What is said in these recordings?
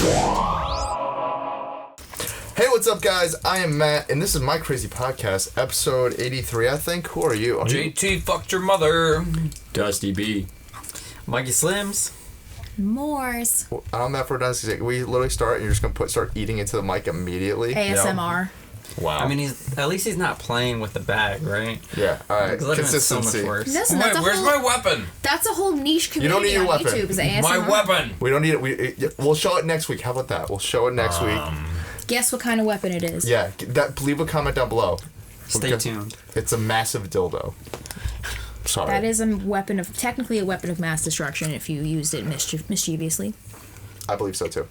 Hey, what's up, guys? I am Matt, and this is Mycrazypodcast, episode 83, I think. Who are you? JT fucked your mother. Dusty B. Mikey Slims. Moors. I'm Matt for Dusty. We literally start, and you're just going to start eating into the mic immediately. ASMR. Wow. I mean, at least he's not playing with the bag, right? Yeah, alright. Consistency. Consistency. So much worse. Listen, Wait, where's my weapon? That's a whole niche You don't community need your on weapon. YouTube. Is ASMR. My weapon. We don't need it. We'll show it next week. How about that? We'll show it next week. Guess what kind of weapon it is. Yeah, leave a comment down below. Stay tuned. It's a massive dildo. Sorry. That is technically a weapon of mass destruction if you used it mischievously. I believe so, too.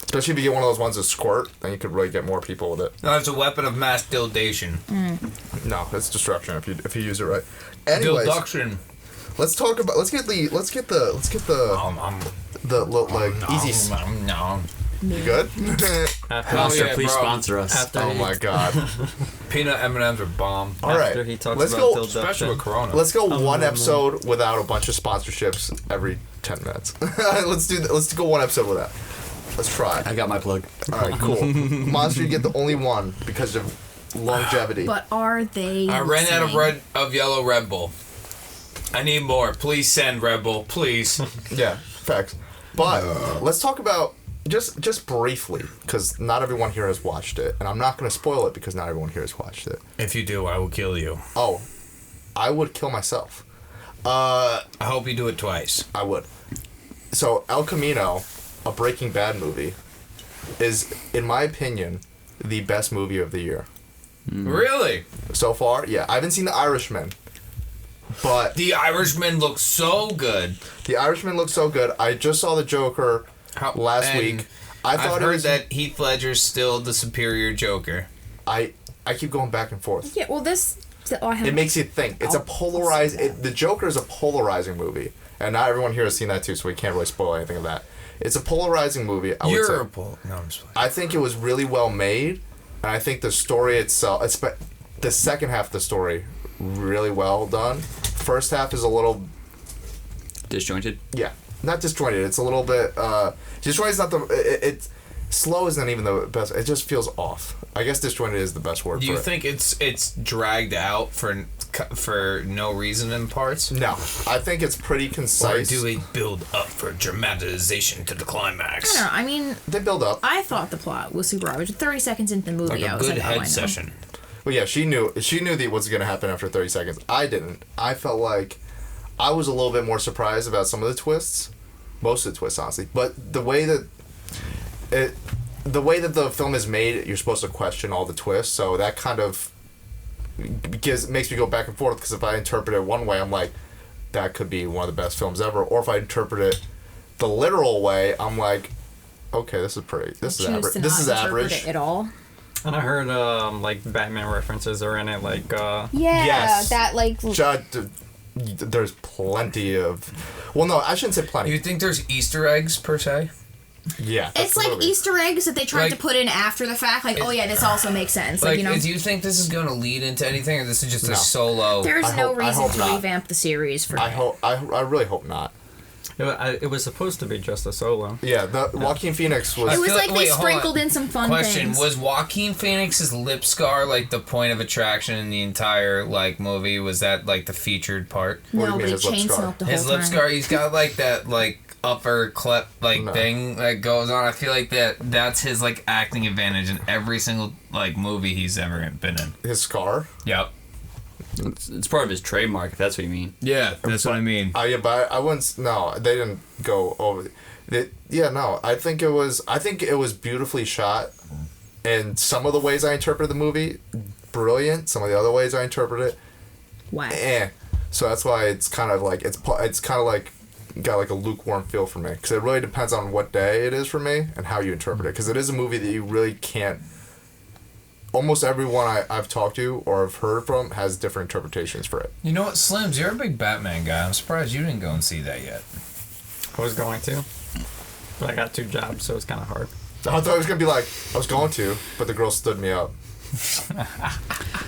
Especially if you get one of those ones that squirt, then you could really get more people with it. No, it's a weapon of mass dildation. No, it's destruction if you use it right. Anyways, Dilduction. let's get the easy. No. You good? Monster, yeah, please bro. sponsor us. Oh my god. Peanut M&M's are bomb. All right. After he talks Let's about go. Especially with Corona. Let's go one episode without a bunch of sponsorships every 10 minutes. Let's do that. Let's go one episode without. Let's try. I got my plug. All right, cool. Monster, you get the only one because of longevity. But are they? I ran out listening? of yellow Red Bull. I need more. Please send Red Bull. Please. Yeah, facts. But let's talk about just briefly, because not everyone here has watched it, and I'm not going to spoil it because not everyone here has watched it. If you do, I will kill you. Oh, I would kill myself. I hope you do it twice. I would. So, El Camino, a Breaking Bad movie, is, in my opinion, the best movie of the year. Really? So far, yeah. I haven't seen The Irishman, but The Irishman looks so good. The Irishman looks so good. I just saw The Joker last week. I've heard that Heath Ledger's still the superior Joker. I keep going back and forth. Yeah. Well, It makes you think. It's a polarized. The Joker is a polarizing movie, and not everyone here has seen that too, so we can't really spoil anything of that. It's a polarizing movie. I would say. No, I'm just playing. I think it was really well made, and I think the story itself, the second half of the story, really well done. First half is a little Disjointed. Yeah, not disjointed. It's a little bit. Disjointed is not the. It's slow isn't even the best. It just feels off. I guess disjointed is the best word. Do for you it. think it's dragged out for no reason in parts? No, I think it's pretty Or concise. do they build up for dramatization to the climax? I don't know. I mean, They build up. I thought the plot was super obvious. 30 seconds into the movie, Like I a was good like, oh, I know. head session. Well, yeah, she knew that what was going to happen after 30 seconds. I didn't. I felt like I was a little bit more surprised about some of the twists, most of the twists, honestly. But the way that the film is made, you're supposed to question all the twists. So that kind of makes me go back and forth, because if I interpret it one way, I'm like, that could be one of the best films ever. Or if I interpret it the literal way, I'm like, okay, this is average. This is average. It at all. And I heard like Batman references are in it, like Yeah, Yes. that like. There's plenty of. Well, no, I shouldn't say plenty. You think there's Easter eggs per se? Yeah, It's like absolutely. Easter eggs that they tried Like- to put in after the fact. Like, oh yeah, this also makes sense. Like, Like, you know, do you think this is going to lead into anything, or this is just No. a solo? there's I no hope- I reason hope to not. revamp the series for. I really hope not. it was supposed to be just a solo. Yeah, the Joaquin Phoenix was. It was feel- like they wait, hold sprinkled on. in some fun Question: things. Was Joaquin Phoenix's lip scar like the point of attraction in the entire movie? Was that like the featured part? What do you No, mean but he his lip chain scar? smoked the whole His time. lip scar. He's got like that upper cleft No. thing that goes on. I feel like that's his acting advantage in every single movie he's ever been in. His scar. Yep. It's part of his trademark, if that's what you mean. Yeah, that's what I mean. Yeah, but I wouldn't. No, they didn't go over. No, I think it was beautifully shot. And some of the ways I interpreted the movie, brilliant. Some of the other ways I interpret it, Wow. So that's why it's kind of like it's kind of like got like a lukewarm feel for me, because it really depends on what day it is for me and how you interpret it, because it is a movie that you really can't. Almost everyone I've talked to or have heard from has different interpretations for it. You know what, Slims? You're a big Batman guy. I'm surprised you didn't go and see that yet. I was going to, but I got 2 jobs, so it's kind of hard. I thought it was gonna be like I was going to, but the girl stood me up.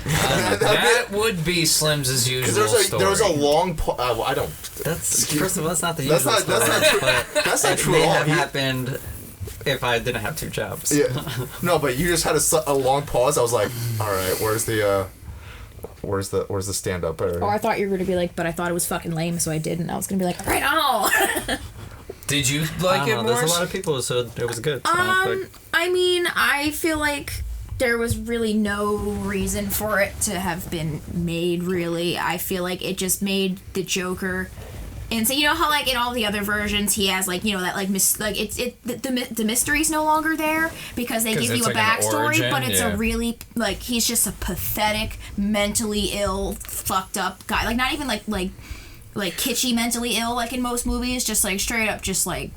That would be Slim's usual Because story. there was a long. I don't. That's first of all, that's not the That's usual not- that's story, not true. but That's not it true may at all. have happened if I didn't have two jobs. Yeah. No, but you just had a long pause. I was like, all right, where's the stand up? Oh, I thought you were gonna be like, but I thought it was fucking lame, so I didn't. I was gonna be like, right on. Did you like it more? There's a lot of people, so it was good. So I mean, I feel like there was really no reason for it to have been made, really. I feel like it just made the Joker. And so, you know how, like, in all the other versions, he has, like, you know, that, like, the mystery's no longer there because they give you a backstory, origin, but it's yeah. a really, like, he's just a pathetic, mentally ill, fucked up guy. Like, not even, like kitschy mentally ill, like, in most movies, just, like, straight up, just, like,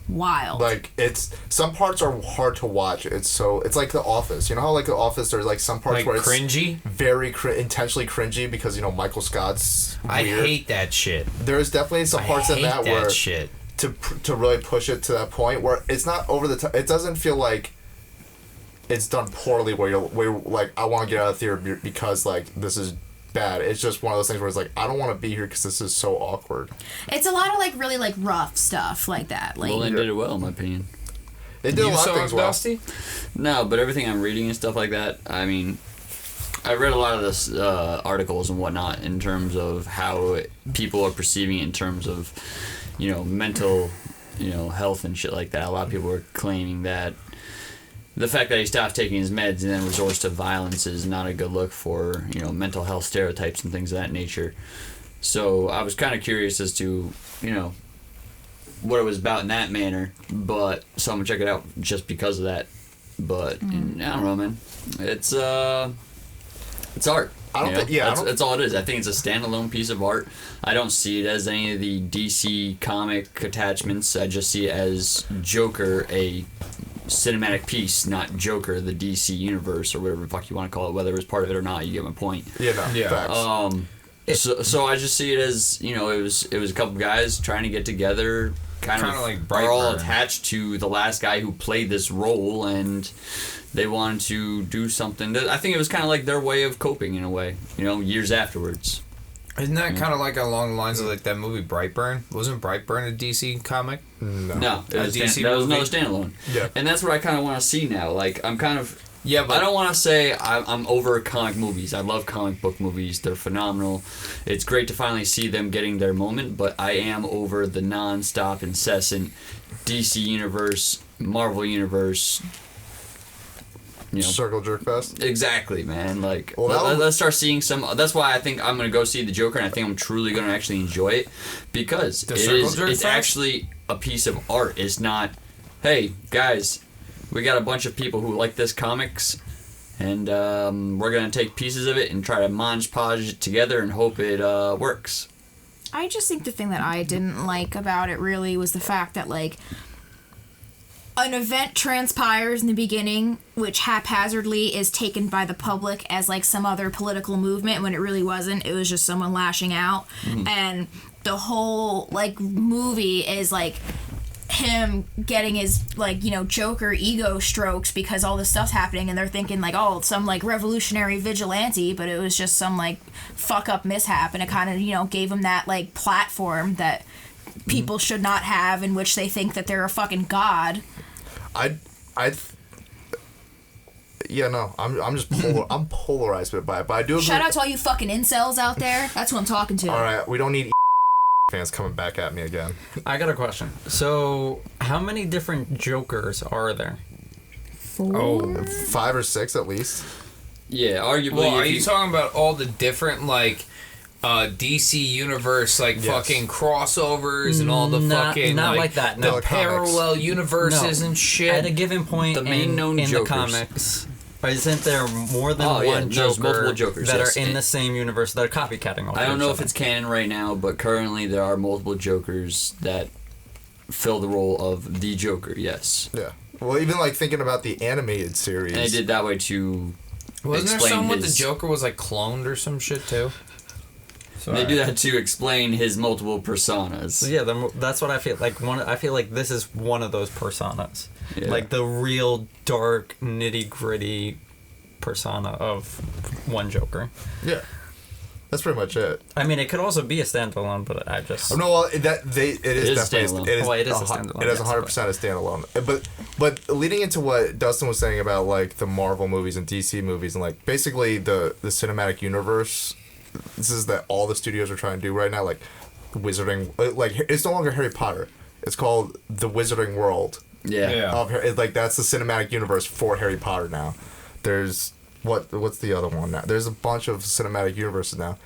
wild. Like, it's some parts are hard to watch. It's like The Office. You know how, like, The Office, there's, like, some parts like where cringy? it's very intentionally cringy because, you know, Michael Scott's weird. I hate that shit. There's definitely some parts in that where shit. to really push it to that point where it's not over the top. It doesn't feel like it's done poorly where you're like, I want to get out of theater because, like, this is bad. It's just one of those things where it's like, I don't want to be here because this is so awkward. It's a lot of, like, really, like, rough stuff like that. Like, Well, they did it well, in my opinion. They did a lot of things well. Dusty? No, but everything I'm reading and stuff like that, I mean, I read a lot of this articles and whatnot in terms of how people are perceiving it in terms of, you know, mental, you know, health and shit like that. A lot of people are claiming that the fact that he stopped taking his meds and then resorts to violence is not a good look for, you know, mental health stereotypes and things of that nature. So I was kind of curious as to, you know, what it was about in that manner, but so I'm gonna check it out just because of that. But I don't know, man. It's art. I don't think. Yeah, that's all it is. I think it's a standalone piece of art. I don't see it as any of the DC comic attachments. I just see it as Joker, a cinematic piece, not Joker, the DC universe or whatever the fuck you want to call it. Whether it's part of it or not, you get my point. Yeah, no, Yeah. facts. So I just see it as, you know, it was a couple guys trying to get together, kind of like are all Brightburn. attached to the last guy who played this role, and they wanted to do something. I think it was kind of like their way of coping in a way, you know, years afterwards. Isn't that kind of like along the lines of like that movie Brightburn? Wasn't Brightburn a DC comic? No, it A was DC that was movie? another standalone. Yeah. And that's what I kind of want to see now. Like, I'm kind of... Yeah, but I don't want to say I'm over comic movies. I love comic book movies. They're phenomenal. It's great to finally see them getting their moment, but I am over the non-stop, incessant DC Universe, Marvel Universe, you know. Circle jerk fest. Exactly, man. Like, Well, let's start seeing some... That's why I think I'm going to go see The Joker, and I think I'm truly going to actually enjoy it, because it's actually a piece of art. It's not, hey, guys... We got a bunch of people who like this comics, and we're going to take pieces of it and try to montage it together and hope it works. I just think the thing that I didn't like about it really was the fact that, like, an event transpires in the beginning, which haphazardly is taken by the public as, like, some other political movement when it really wasn't. It was just someone lashing out. And the whole, like, movie is, like, him getting his, like, you know, Joker ego strokes because all this stuff's happening, and they're thinking, like, oh, some, like, revolutionary vigilante, but it was just some, like, fuck up mishap, and it kind of, you know, gave him that, like, platform that people should not have, in which they think that they're a fucking god. Yeah, no, I'm just I'm polarized by it, but I do agree. Shout out to all you fucking incels out there. That's who I'm talking to. All right, we don't need fans coming back at me again. I got a question. So, how many different Jokers are there? 4? 5 or 6 at least. Yeah, arguably. well, are you talking about all the different like DC universe like Yes. fucking crossovers and all the Not fucking like that, no. the parallel universes and shit? At a given point The main known in the Jokers. comics, isn't there more than Oh, yeah, one there's Joker multiple Jokers, that yes. are in the same universe that are copycatting all I don't know each if other? it's canon right now, but currently there are multiple Jokers that fill the role of the Joker, yes. Yeah. Well, even like thinking about the animated series. And they did that way to Wasn't there explain some with the his- Joker was like cloned or some shit too? They do that to explain his multiple personas. So yeah, that's what I feel like. I feel like this is one of those personas, Yeah. like the real dark, nitty gritty persona of one Joker. Yeah. That's pretty much it. I mean, it could also be a standalone, but I just... Oh, no, well, it is definitely... standalone. It is a standalone. It is yes, 100% a standalone. But leading into what Dustin was saying about, like, the Marvel movies and DC movies and, like, basically the cinematic universe, this is that all the studios are trying to do right now, like, Wizarding... Like, it's no longer Harry Potter. It's called the Wizarding World. Yeah. Like, that's the cinematic universe for Harry Potter now. There's... What's the other one now? There's a bunch of cinematic universes now.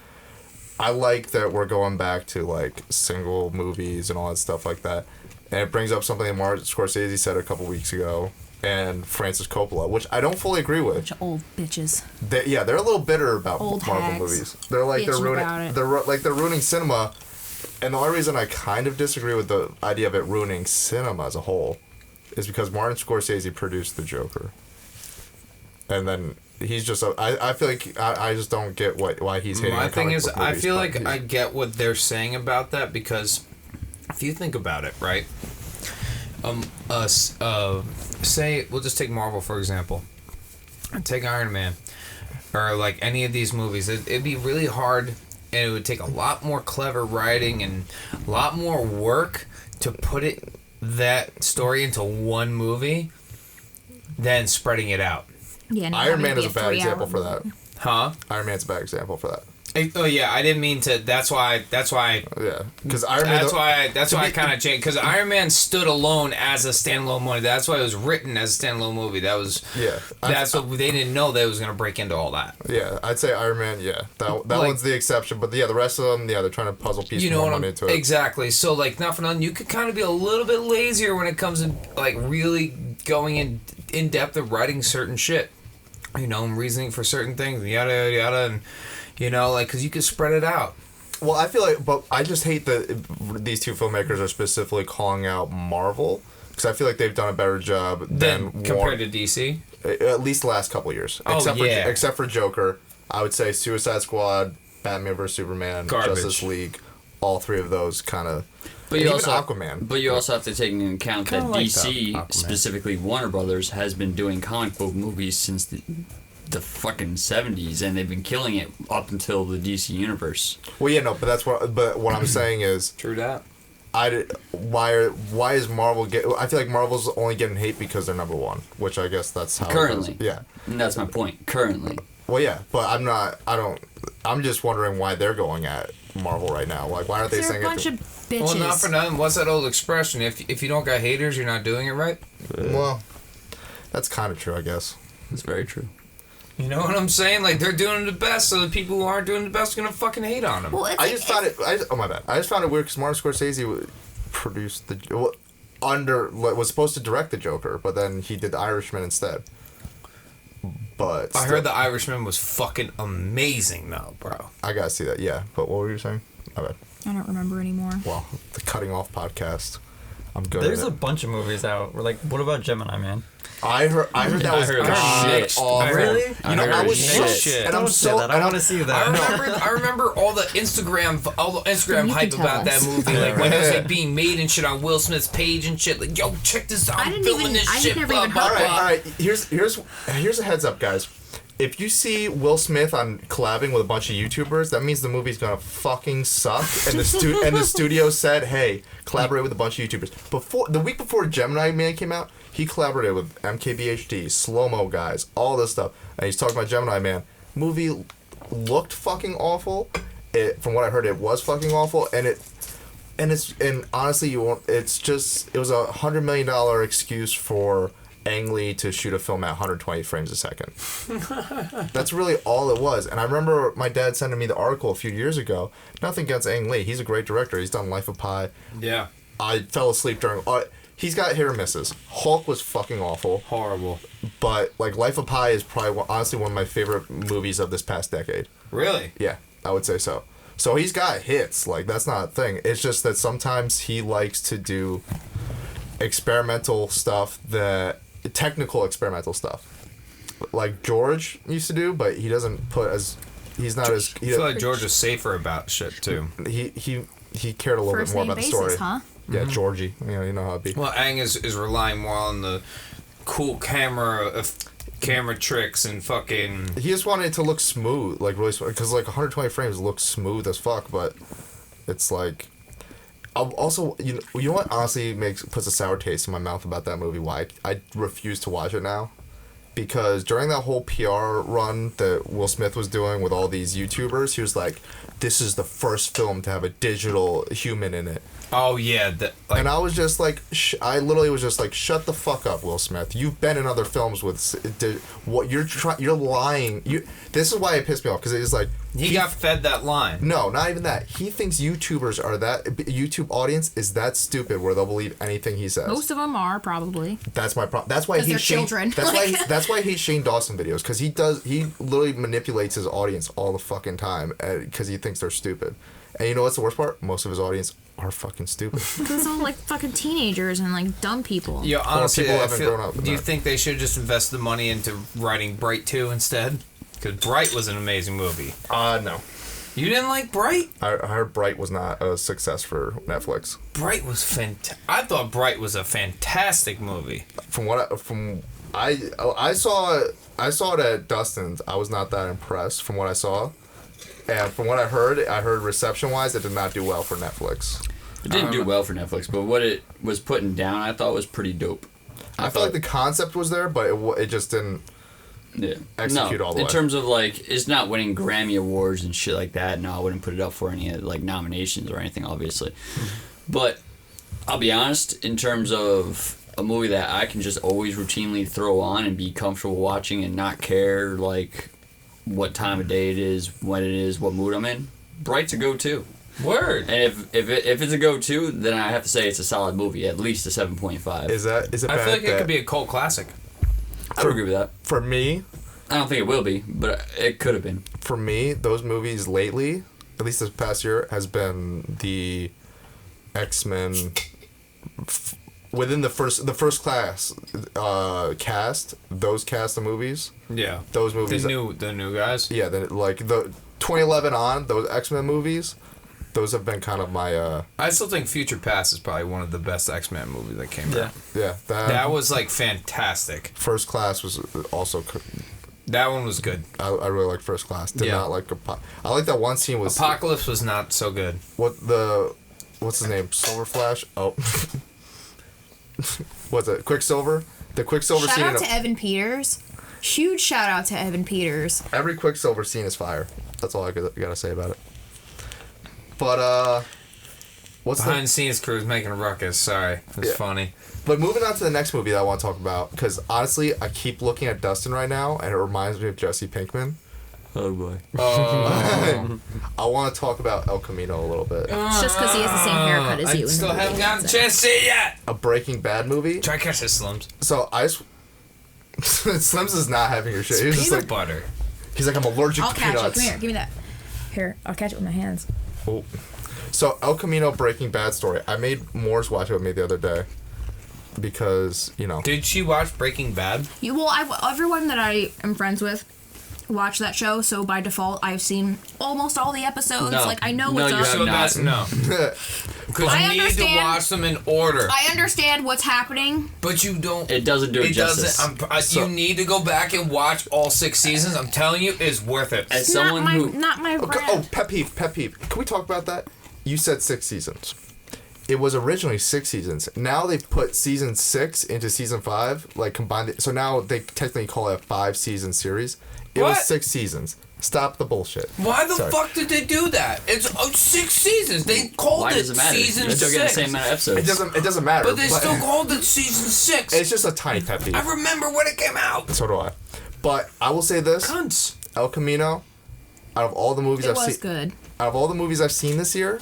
I like that we're going back to, like, single movies and all that stuff like that. And it brings up something that Martin Scorsese said a couple weeks ago, and Francis Coppola, which I don't fully agree with. Bunch of old bitches. They're a little bitter about Old Marvel hags. movies. They're like Bitching about it. they're ruining cinema. And the only reason I kind of disagree with the idea of it ruining cinema as a whole is because Martin Scorsese produced The Joker. And then he's just I feel like I just don't get why he's hating My on thing comic is, book I movies, feel but like he's- I get what they're saying about that, because if you think about it, right? Say we'll just take Marvel for example. Take Iron Man, or like any of these movies. It'd be really hard, and it would take a lot more clever writing and a lot more work to put that story into one movie than spreading it out. Yeah, no, Iron that Man would is a be bad 3-hour example for that. movie. Huh? Iron Man's a bad example for that. Oh yeah, I didn't mean to. That's why. Yeah, because Iron Man. That's why I kind of changed. Because Iron Man stood alone as a standalone movie. That's why it was written as a standalone movie. That was. Yeah. That's what they didn't know that it was gonna break into all that. Yeah, I'd say Iron Man. Yeah, that Like- one's the exception. But yeah, the rest of them, they're trying to puzzle piece You know more what money I'm into it. exactly. So like, not for nothing, you could kind of be a little bit lazier when it comes to like really going in depth of writing certain shit. You know, and reasoning for certain things, yada yada yada, and you know, like, because you could spread it out. Well, I feel like, but I just hate that these two filmmakers are specifically calling out Marvel because I feel like they've done a better job Then than compared to DC. at least the last couple of years. Oh, yeah. Except for Joker, I would say Suicide Squad, Batman vs Superman, Garbage. Justice League, all three of those kind of. But Even you also Aquaman. But you also have to take into account that Kinda like DC, that, Aquaman. specifically Warner Brothers, has been doing comic book movies since the fucking 70s, and they've been killing it up until the DC universe. Well, yeah, no, but that's what. But what I'm saying is, True that. why is Marvel get? I feel like Marvel's only getting hate because they're number one, which I guess that's how. Currently. It goes. Yeah. And that's my point. Currently. Well, yeah, but I'm not. I don't. I'm just wondering why they're going at Marvel right now. Like, why aren't they They're a saying bunch it? of bitches. Well, not for nothing. What's that old expression? If you don't got haters, you're not doing it right. Well, that's kind of true, I guess. That's very true. You know what I'm saying? Like, they're doing the best, so the people who aren't doing the best are gonna fucking hate on them. Well, it's I like, just found it. Oh my bad. I just found it weird because Martin Scorsese produced was supposed to direct the Joker, but then he did The Irishman instead. But I heard The Irishman was fucking amazing, though, bro. I gotta see that. Yeah, but what were you saying? My bad. I don't remember anymore. Well, the cutting off podcast. I'm good. There's at a it. bunch of movies out. What about Gemini Man? I heard that was heard god shit. awful. Really? You know, I was shit. shit, and I'm Don't say so. that. I want to see that. I remember all the Instagram You hype can about tell that us. movie, like when it was like being made and shit on Will Smith's page and shit. Like, yo, check this out! I I'm didn't filming even- this I had shit. never Blah even blah heard blah. All right. Here's a heads up, guys. If you see Will Smith on collabing with a bunch of YouTubers, that means the movie's gonna fucking suck. And the studio said, "Hey, collaborate with a bunch of YouTubers." The week before Gemini Man came out, he collaborated with MKBHD, Slow Mo guys, all this stuff, and he's talking about Gemini Man. Movie looked fucking awful. From what I heard, it was fucking awful, and honestly, it was $100 million excuse for Ang Lee to shoot a film at 120 frames a second. That's really all it was. And I remember my dad sending me the article a few years ago. Nothing against Ang Lee. He's a great director. He's done Life of Pi. Yeah, I fell asleep during... he's got hit or misses. Hulk was fucking awful. horrible. But like Life of Pi is probably honestly one of my favorite movies of this past decade. Really? Yeah, I would say so. So he's got hits. Like, that's not a thing. It's just that sometimes he likes to do experimental stuff technical experimental stuff, like George used to do, but he doesn't put as he's not as. I feel like George is safer about shit too. He cared a little First bit more name about basis, the story. huh? Yeah, Georgie. You know how it be. Well, Ang is relying more on the cool camera camera tricks and fucking. He just wanted it to look smooth, like really smooth, because like 120 frames looks smooth as fuck, but it's like. Also, you know what honestly puts a sour taste in my mouth about that movie? Why I refuse to watch it now? Because during that whole PR run that Will Smith was doing with all these YouTubers, he was like, "This is the first film to have a digital human in it." Oh yeah, and I was just like, I literally was just like, "Shut the fuck up, Will Smith! You've been in other films with what you're lying. This is why it pissed me off, because it is like he got fed that line. No, not even that. He thinks YouTubers are YouTube audience is that stupid where they'll believe anything he says. Most of them are probably. That's my problem. That's why he's children. That's why he Shane Dawson videos, because he literally manipulates his audience all the fucking time because he thinks they're stupid. And you know what's the worst part? Most of his audience are fucking stupid. Because it's all like fucking teenagers and like dumb people. Yeah, honestly, people haven't grown up. Do you think they should just invest the money into writing Bright 2 instead? Because Bright was an amazing movie. No. You didn't like Bright? I heard Bright was not a success for Netflix. Bright was I thought Bright was a fantastic movie. I saw it at Dustin's. I was not that impressed from what I saw. And from what I heard reception-wise, it did not do well for Netflix. It didn't do well for Netflix, but what it was putting down, I thought was pretty dope. I feel like the concept was there, but it just didn't execute all the way. In terms of, like, it's not winning Grammy Awards and shit like that. No, I wouldn't put it up for any, like, nominations or anything, obviously. But I'll be honest, in terms of a movie that I can just always routinely throw on and be comfortable watching and not care, like, what time of day it is, when it is, what mood I'm in, Bright's a go-to. Word. And if it's a go-to, then I have to say it's a solid movie, at least a 7.5. Is it? I feel like it could be a cult classic. I would agree with that. For me, I don't think it will be, but it could have been. For me, those movies lately, at least this past year, has been the X-Men within the first class cast. Those cast of movies. Yeah. Those movies. The new guys. Yeah, like the 2011 on those X-Men movies. Those have been kind of my. I still think Future Past is probably one of the best X-Men movies that came out. Yeah, that was like fantastic. First Class was also. That one was good. I really like First Class. Did not like. I like that one scene was. Apocalypse was not so good. What's his name? Silver Flash. Oh. What's it? Quicksilver. The Quicksilver scene. Shout out to Evan Peters. Huge shout out to Evan Peters. Every Quicksilver scene is fire. That's all I gotta say about it. But what's behind the scenes crew is making a ruckus? Sorry, it's funny. But moving on to the next movie that I want to talk about, because honestly, I keep looking at Dustin right now, and it reminds me of Jesse Pinkman. Oh boy. I want to talk about El Camino a little bit. It's just because he has the same haircut as you. I still haven't gotten a chance to see it yet. A Breaking Bad movie. Try to catch this, Slims. So Slims is not having your shit. It's He's peanut just like, butter. He's like, I'm allergic to peanuts. I'll catch it. Come here. Give me that. Here, I'll catch it with my hands. Oh. So El Camino Breaking Bad story. I made Morris watch it with me the other day. Because, Did she watch Breaking Bad? Everyone that I am friends with watch that show, so by default I've seen almost all the episodes. No. Like, I know No, what's you up. have So not. that's no. Because I you need to understand. watch them in order. I understand what's happening. But you don't. It doesn't do it It justice. doesn't. You need to go back and watch all 6 seasons. I'm telling you, it's worth it. As someone Not my Okay, brand. pet peeve. Can we talk about that? You said 6 seasons. It was originally 6 seasons. Now they've put season 6 into season 5, like combined it. So now they technically call it a 5-season series. It was 6 seasons. Stop the bullshit. Why the fuck did they do that? It's 6 seasons. They called Why it does it matter? season You're still 6. getting the same amount of episodes. It doesn't matter. But they still called it season 6. It's just a tiny pet peeve. I remember when it came out. So do I. But I will say this: Cunts. El Camino. Out of all the movies I've seen, good. out of all the movies I've seen this year,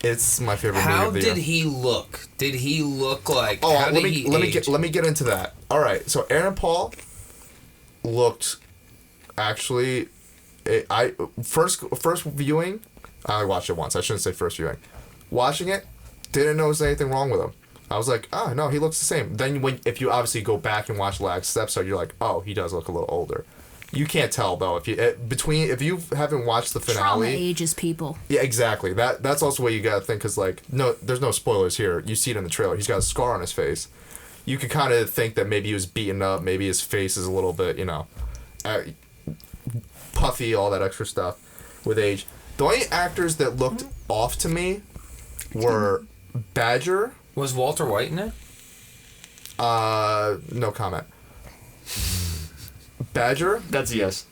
it's my favorite movie How of the year. did he look? Did he look like? Oh, how let did he me age? get into that. All right, so Aaron Paul looked actually. First viewing, I watched it once. I shouldn't say first viewing. Watching it, didn't notice anything wrong with him. I was like, oh no, he looks the same. Then if you obviously go back and watch the last episode, you're like, oh, he does look a little older. You can't tell though if you haven't watched the Trauma finale. ages people. Yeah, exactly. That's also what you gotta think, because like, no, there's no spoilers here. You see it in the trailer. He's got a scar on his face. you could kind of think that maybe he was beaten up, maybe his face is a little bit, puffy, all that extra stuff with age. The only actors that looked off to me were Badger. Was Walter White in it? No comment. Badger. That's a yes.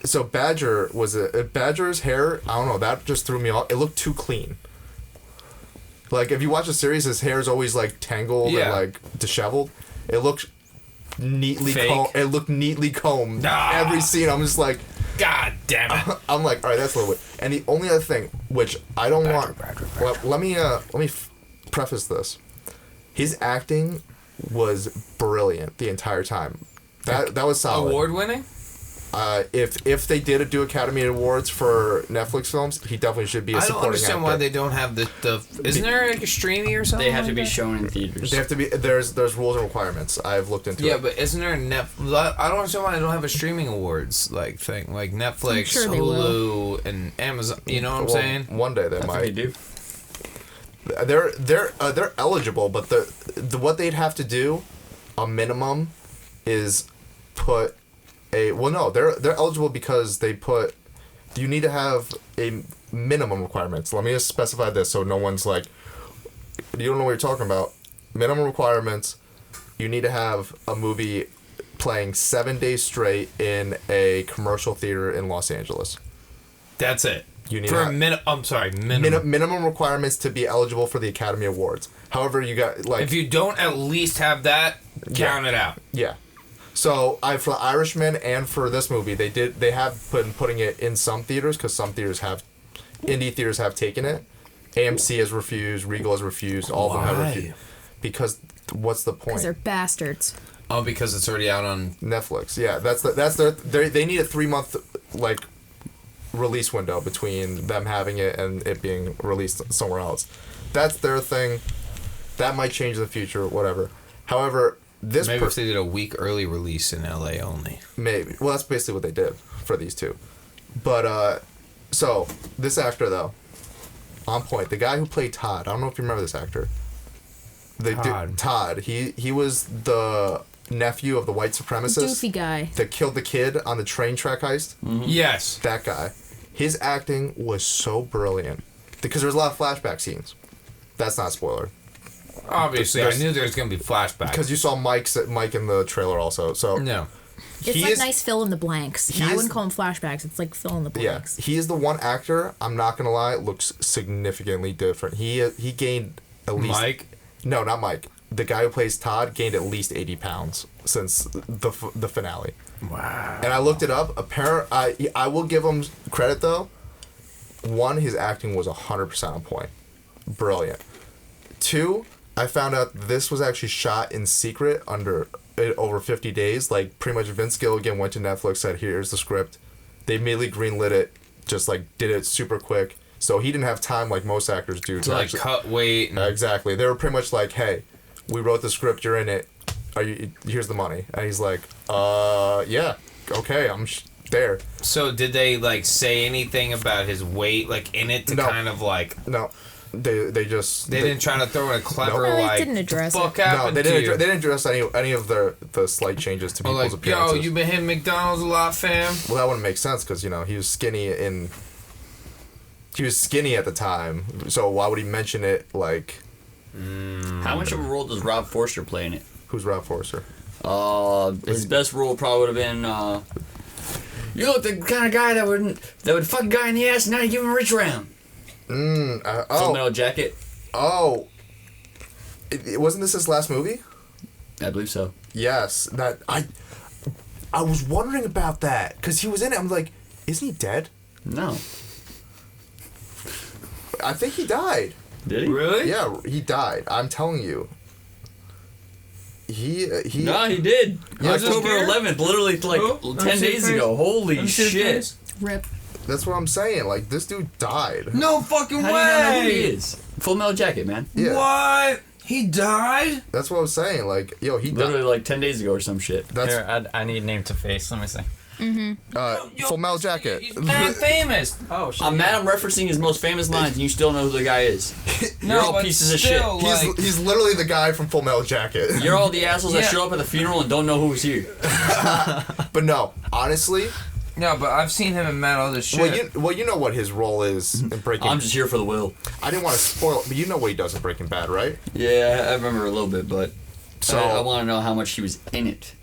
So Badger Badger's hair, I don't know, that just threw me off. It looked too clean. Like, if you watch the series, his hair is always, like, tangled and, like, disheveled. It looked neatly combed. It looked neatly combed. Every scene, I'm just like... God damn it. I'm like, all right, that's a little weird. And the only other thing, which I don't want... Well, let me preface this. His acting was brilliant the entire time. That was solid. Award-winning? If they did do Academy Awards for Netflix films, he definitely should be a supporting actor. I don't understand why they don't have the isn't there like a streaming or something? They have to be shown in theaters. They have to be. There's rules and requirements. I've looked into it. Yeah, but isn't there a I don't understand why they don't have a streaming awards like thing like Netflix, Hulu, and Amazon. You know what I'm saying? One day they might. They do. They're eligible, but the what they'd have to do, a minimum, is put. They're eligible because they put. You need to have a minimum requirements. Let me just specify this so no one's like, you don't know what you're talking about. Minimum requirements. You need to have a movie playing 7 days straight in a commercial theater in Los Angeles. That's it. You need minimum requirements to be eligible for the Academy Awards. However, you got like if you don't at least have that, count it out. Yeah. So for The Irishman and for this movie, they have been putting it in some theaters because some theaters indie theaters have taken it. AMC has refused, Regal has refused, all of them have refused. Because what's the point? Because they're bastards. Oh, because it's already out on Netflix. Yeah, they need a 3-month release window between them having it and it being released somewhere else. That's their thing. That might change in the future, whatever. However. Maybe if they did a week early release in LA only. Maybe. Well, that's basically what they did for these two. But, so, this actor, though, on point. The guy who played Todd, I don't know if you remember this actor. Todd. He was the nephew of the white supremacist. Doofy guy. That killed the kid on the train track heist. Mm-hmm. Yes. That guy. His acting was so brilliant. Because there's a lot of flashback scenes. That's not a spoiler. Obviously, I knew there was going to be flashbacks. Because you saw Mike in the trailer also. So no. It's like nice fill in the blanks. I wouldn't call them flashbacks. It's like fill in the blanks. Yeah, he is the one actor, I'm not going to lie, looks significantly different. He gained at least... Mike? No, not Mike. The guy who plays Todd gained at least 80 pounds since the finale. Wow. And I looked it up. I will give him credit, though. One, his acting was 100% on point. Brilliant. Two... I found out this was actually shot in secret over 50 days. Like, pretty much Vince Gilligan went to Netflix, said, here's the script. They immediately greenlit it, just, like, did it super quick. So he didn't have time like most actors do. To like, cut weight. Exactly. They were pretty much like, hey, we wrote the script, you're in it. Here's the money. And he's like, yeah, okay, I'm there. So did they, like, say anything about his weight, like, in it to kind of, like... No. They didn't try to throw in a clever they didn't address it. They didn't address any of the slight changes to people's appearances. Yo, you been hitting McDonald's a lot, fam? Well, that wouldn't make sense because he was skinny at the time. So why would he mention it like? How much of a role does Rob Forster play in it? Who's Rob Forster? His best role probably would have been. You look the kind of guy that would fuck a guy in the ass and not give him a reach around. Full Metal Jacket. Oh, wasn't this his last movie? I believe so. Yes, that I was wondering about that because he was in it. I'm like, isn't he dead? No. I think he died. Did he? Really? Yeah, he died. I'm telling you. He No, he did. Yeah, October 11th, literally like 10 days ago. Holy shit. Rip. That's what I'm saying. Like, this dude died. No fucking How way! do you not know who he is? Full Metal Jacket, man. Yeah. What? He died? That's what I was saying. Like, yo, he Literally died. like 10 days ago or some shit. Here, I need name to face. Let me see. Full Metal Jacket. He's mad famous. Oh, shit. I'm mad I'm referencing his most famous lines and you still know who the guy is. You're all but pieces of shit. still, like, He's literally the guy from Full Metal Jacket. You're all the assholes that Yeah. show up at the funeral and don't know who's here. But no, honestly, no, but I've seen him in mad other shit. well, you know what his role is in Breaking. I'm just here for the will. I didn't want to spoil it, but you know what he does in Breaking Bad, right? Yeah, I remember a little bit, but So I want to know how much he was in it.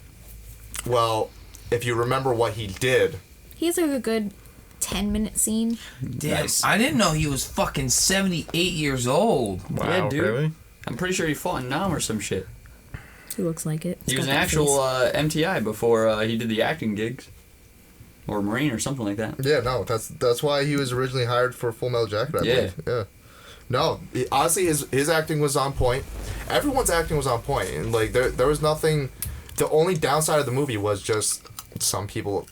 well, if you remember what he did, He has like a good 10-minute scene. Damn, Nice. I didn't know he was fucking 78 years old. Wow, Yeah, dude. really? I'm pretty sure he fought in Nam or some shit. He looks like it. He He's was got an that actual face. MTI before he did the acting gigs. Or Marine or something like that. yeah, no, that's why he was originally hired for Full Metal Jacket. I believe. Yeah. No, honestly, his acting was on point. Everyone's acting was on point, and like there was nothing. The only downside of the movie was just some people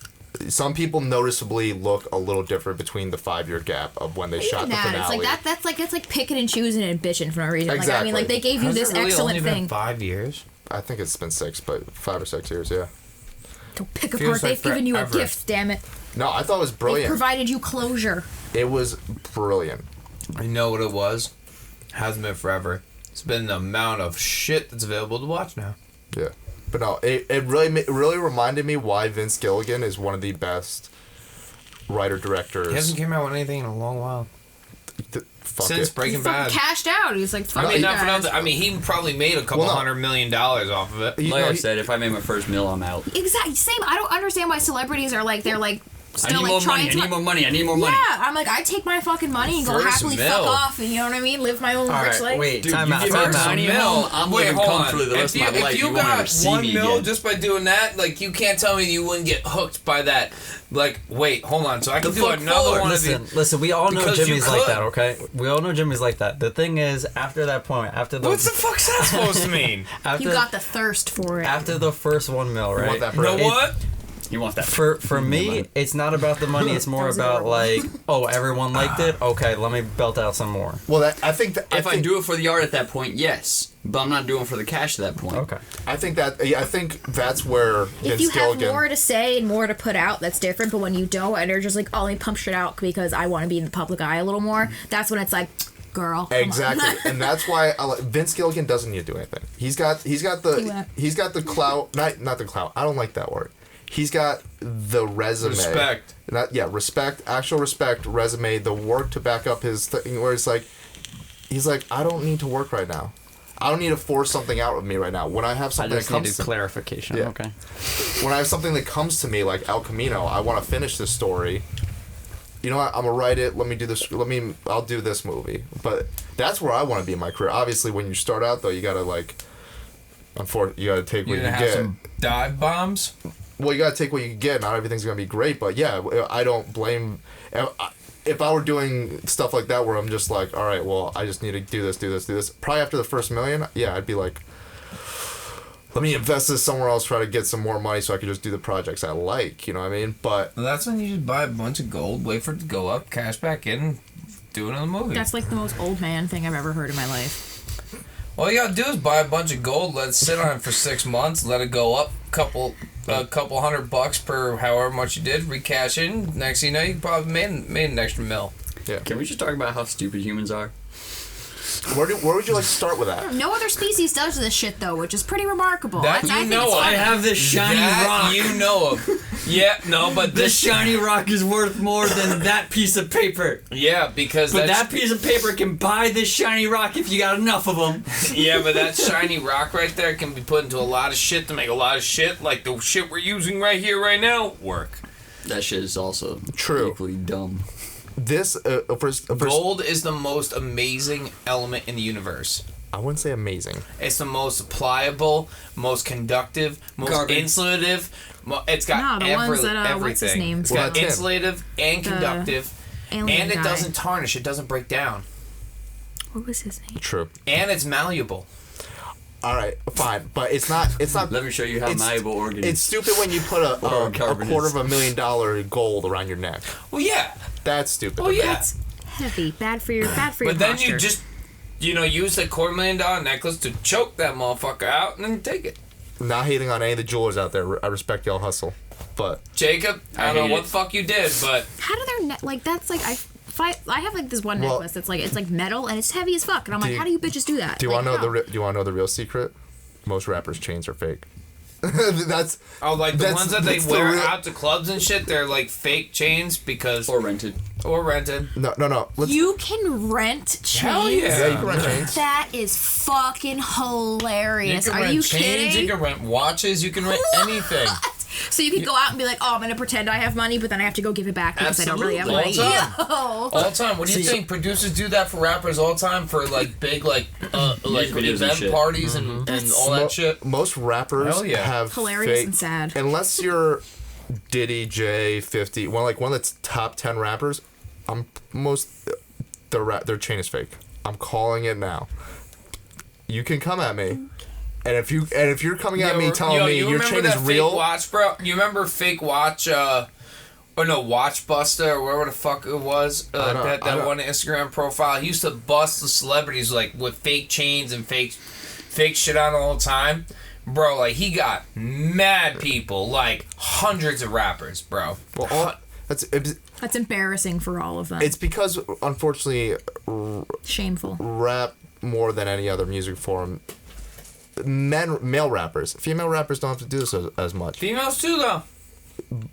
noticeably look a little different between the 5-year gap of when they shot Even the that, finale. it's like that's like picking and choosing and bitching for no reason. Like I mean, Exactly. like they gave you Has this it really excellent only been thing. 5 years? I think it's been 6, but 5 or 6 years, yeah. Don't pick Feels apart. like They've given you a forever. gift. Damn it. No, I thought it was They brilliant. provided you closure. It was brilliant. You know what it was? Hasn't been forever. It's been the amount of shit that's available to watch now. Yeah, but no, it really reminded me why Vince Gilligan is one of the best writer directors. He hasn't came out with anything in a long while. Fuck Since it. Breaking He fucking Bad. cashed out. He's like, fuck I mean, you not for guys. nothing. I mean, he probably made a couple Well, no. $100 million off of it. Like I said, if I made my first meal, I'm out. Exactly. Same. I don't understand why celebrities are like they're like I still need like more trying money. to. I need more money. I need more money. Yeah, I'm like I take my fucking money and go First happily mill. fuck off and you know what I mean, live my own All rich right, life. wait, Dude, time you out, give me a time out. tiny home, I'm living comfortably the rest of my life. If you won't ever got see $1 me mil again. just by doing that, like you can't tell me you wouldn't get hooked by that. Like, wait, hold on. So I can The do fuck another forward. one Listen, of these. listen, we all know Because you Jimmy's like could. that, okay? We all know Jimmy's like that. The thing is, after that point, after the What's the fuck's that supposed to mean? after, You got the thirst for it. after the first 1 mil, You right? want that You know bread? what? You want that? For me, it's not about the money. It's more That was about horrible. like, oh, everyone liked it. Okay, let me belt out some more. Well, I think that If I do it for the art at that point, yes. But I'm not doing it for the cash at that point. Okay. I think that's where if Vince you have Gilligan. more to say and more to put out, that's different. But when you don't, and you're just like, oh, let me pump shit out because I want to be in the public eye a little more, that's when it's like, girl. come on. Exactly, and that's why Vince Gilligan doesn't need to do anything. He's got the clout, not the clout. I don't like that word. He's got the resume. Respect. Respect, actual respect, resume, the work to back up his thing. Where it's like, he's like, I don't need to work right now. I don't need to force something out of me right now. When I have I something that just comes needed to clarification. Yeah. Okay. when I have something that comes to me like El Camino, I want to finish this story. You know what? I'm gonna write it. Let me do this. I'll do this movie. But that's where I want to be in my career. Obviously, when you start out, though, you gotta you gotta take what You're you gonna have get. some dive bombs. Well, you gotta take what you can get. Not everything's gonna be great, but yeah, I don't blame. If I were doing stuff like that, where I'm just like, all right, well, I just need to do this. Probably after the first $1 million, yeah, I'd be like, let me invest this somewhere else, try to get some more money so I can just do the projects I like. You know what I mean? But Well, that's when you just buy a bunch of gold, wait for it to go up, cash back in, do another movie. That's like the most old man thing I've ever heard in my life. All you gotta do is buy a bunch of gold, let it sit on it for 6 months, let it go up a couple $100 per however much you did, recash in. Next thing you know, you probably made an extra mil. Can we just talk about how stupid humans are? where would you like to start with that? No other species does this shit though, which is pretty remarkable. That I you think know it's of. funny. I have this shiny That rock. you know of. Yeah, no, but This shiny rock is worth more than that piece of paper. Yeah, because But that's, that piece of paper can buy this shiny rock if you got enough of them. yeah, but that shiny rock right there can be put into a lot of shit to make a lot of shit, like the shit we're using right here, right now, work. That shit is also True. equally dumb. This Gold is the most amazing element in the universe. I wouldn't say amazing. It's the most pliable, most conductive, most Garbage. insulative. It's got No, the ones that, everything. what's his name? It's Well, got that's him. insulative and conductive, Alien and it guy. doesn't tarnish. It doesn't break down, What was his name? True. and it's malleable. All right, fine, but it's not. Let me show you how It's- malleable organ It's is. stupid when you put a carbon $250,000 gold around your neck. Well, yeah, That's stupid. oh yeah. That's heavy. Bad for your But then posture. you just, use the $250,000 necklace to choke that motherfucker out, and then you take it. Not hating on any of the jewelers out there. I respect y'all hustle. But Jacob, I don't know what the fuck you did, but How do their that's like I have like this one necklace that's like it's like metal and it's heavy as fuck, and I'm like, how do you bitches do that? Do you like, want to know the real secret? Most rappers' chains are fake. That's like the ones that they that's wear real... out to clubs and shit. They're like fake chains because or rented. No. You can rent chains. Hell yeah. Yeah, you can rent chains. That is fucking hilarious. You can Are rent you chains, kidding? You can rent watches. You can rent anything. So you could go out and be like, oh, I'm gonna pretend I have money, but then I have to go give it back because I don't really have money. All the time. What do you think? Producers do that for rappers all the time for like big like event parties and all that shit. Most rappers have hilarious fake, and sad. Unless you're Diddy, J, 50, one of the top 10 rappers. Their chain is fake. I'm calling it now. You can come at me. And if you're coming at me telling me your chain is real, fake watch, bro. You remember fake watch? Watch Buster or whatever the fuck it was. That one Instagram profile. He used to bust the celebrities like with fake chains and fake shit on all the time, bro. Like he got mad people, like hundreds of rappers, bro. Well, that's embarrassing for all of them. It's because unfortunately, shameful. Rap more than any other music form. Male rappers, female rappers don't have to do this as much. Females too, though.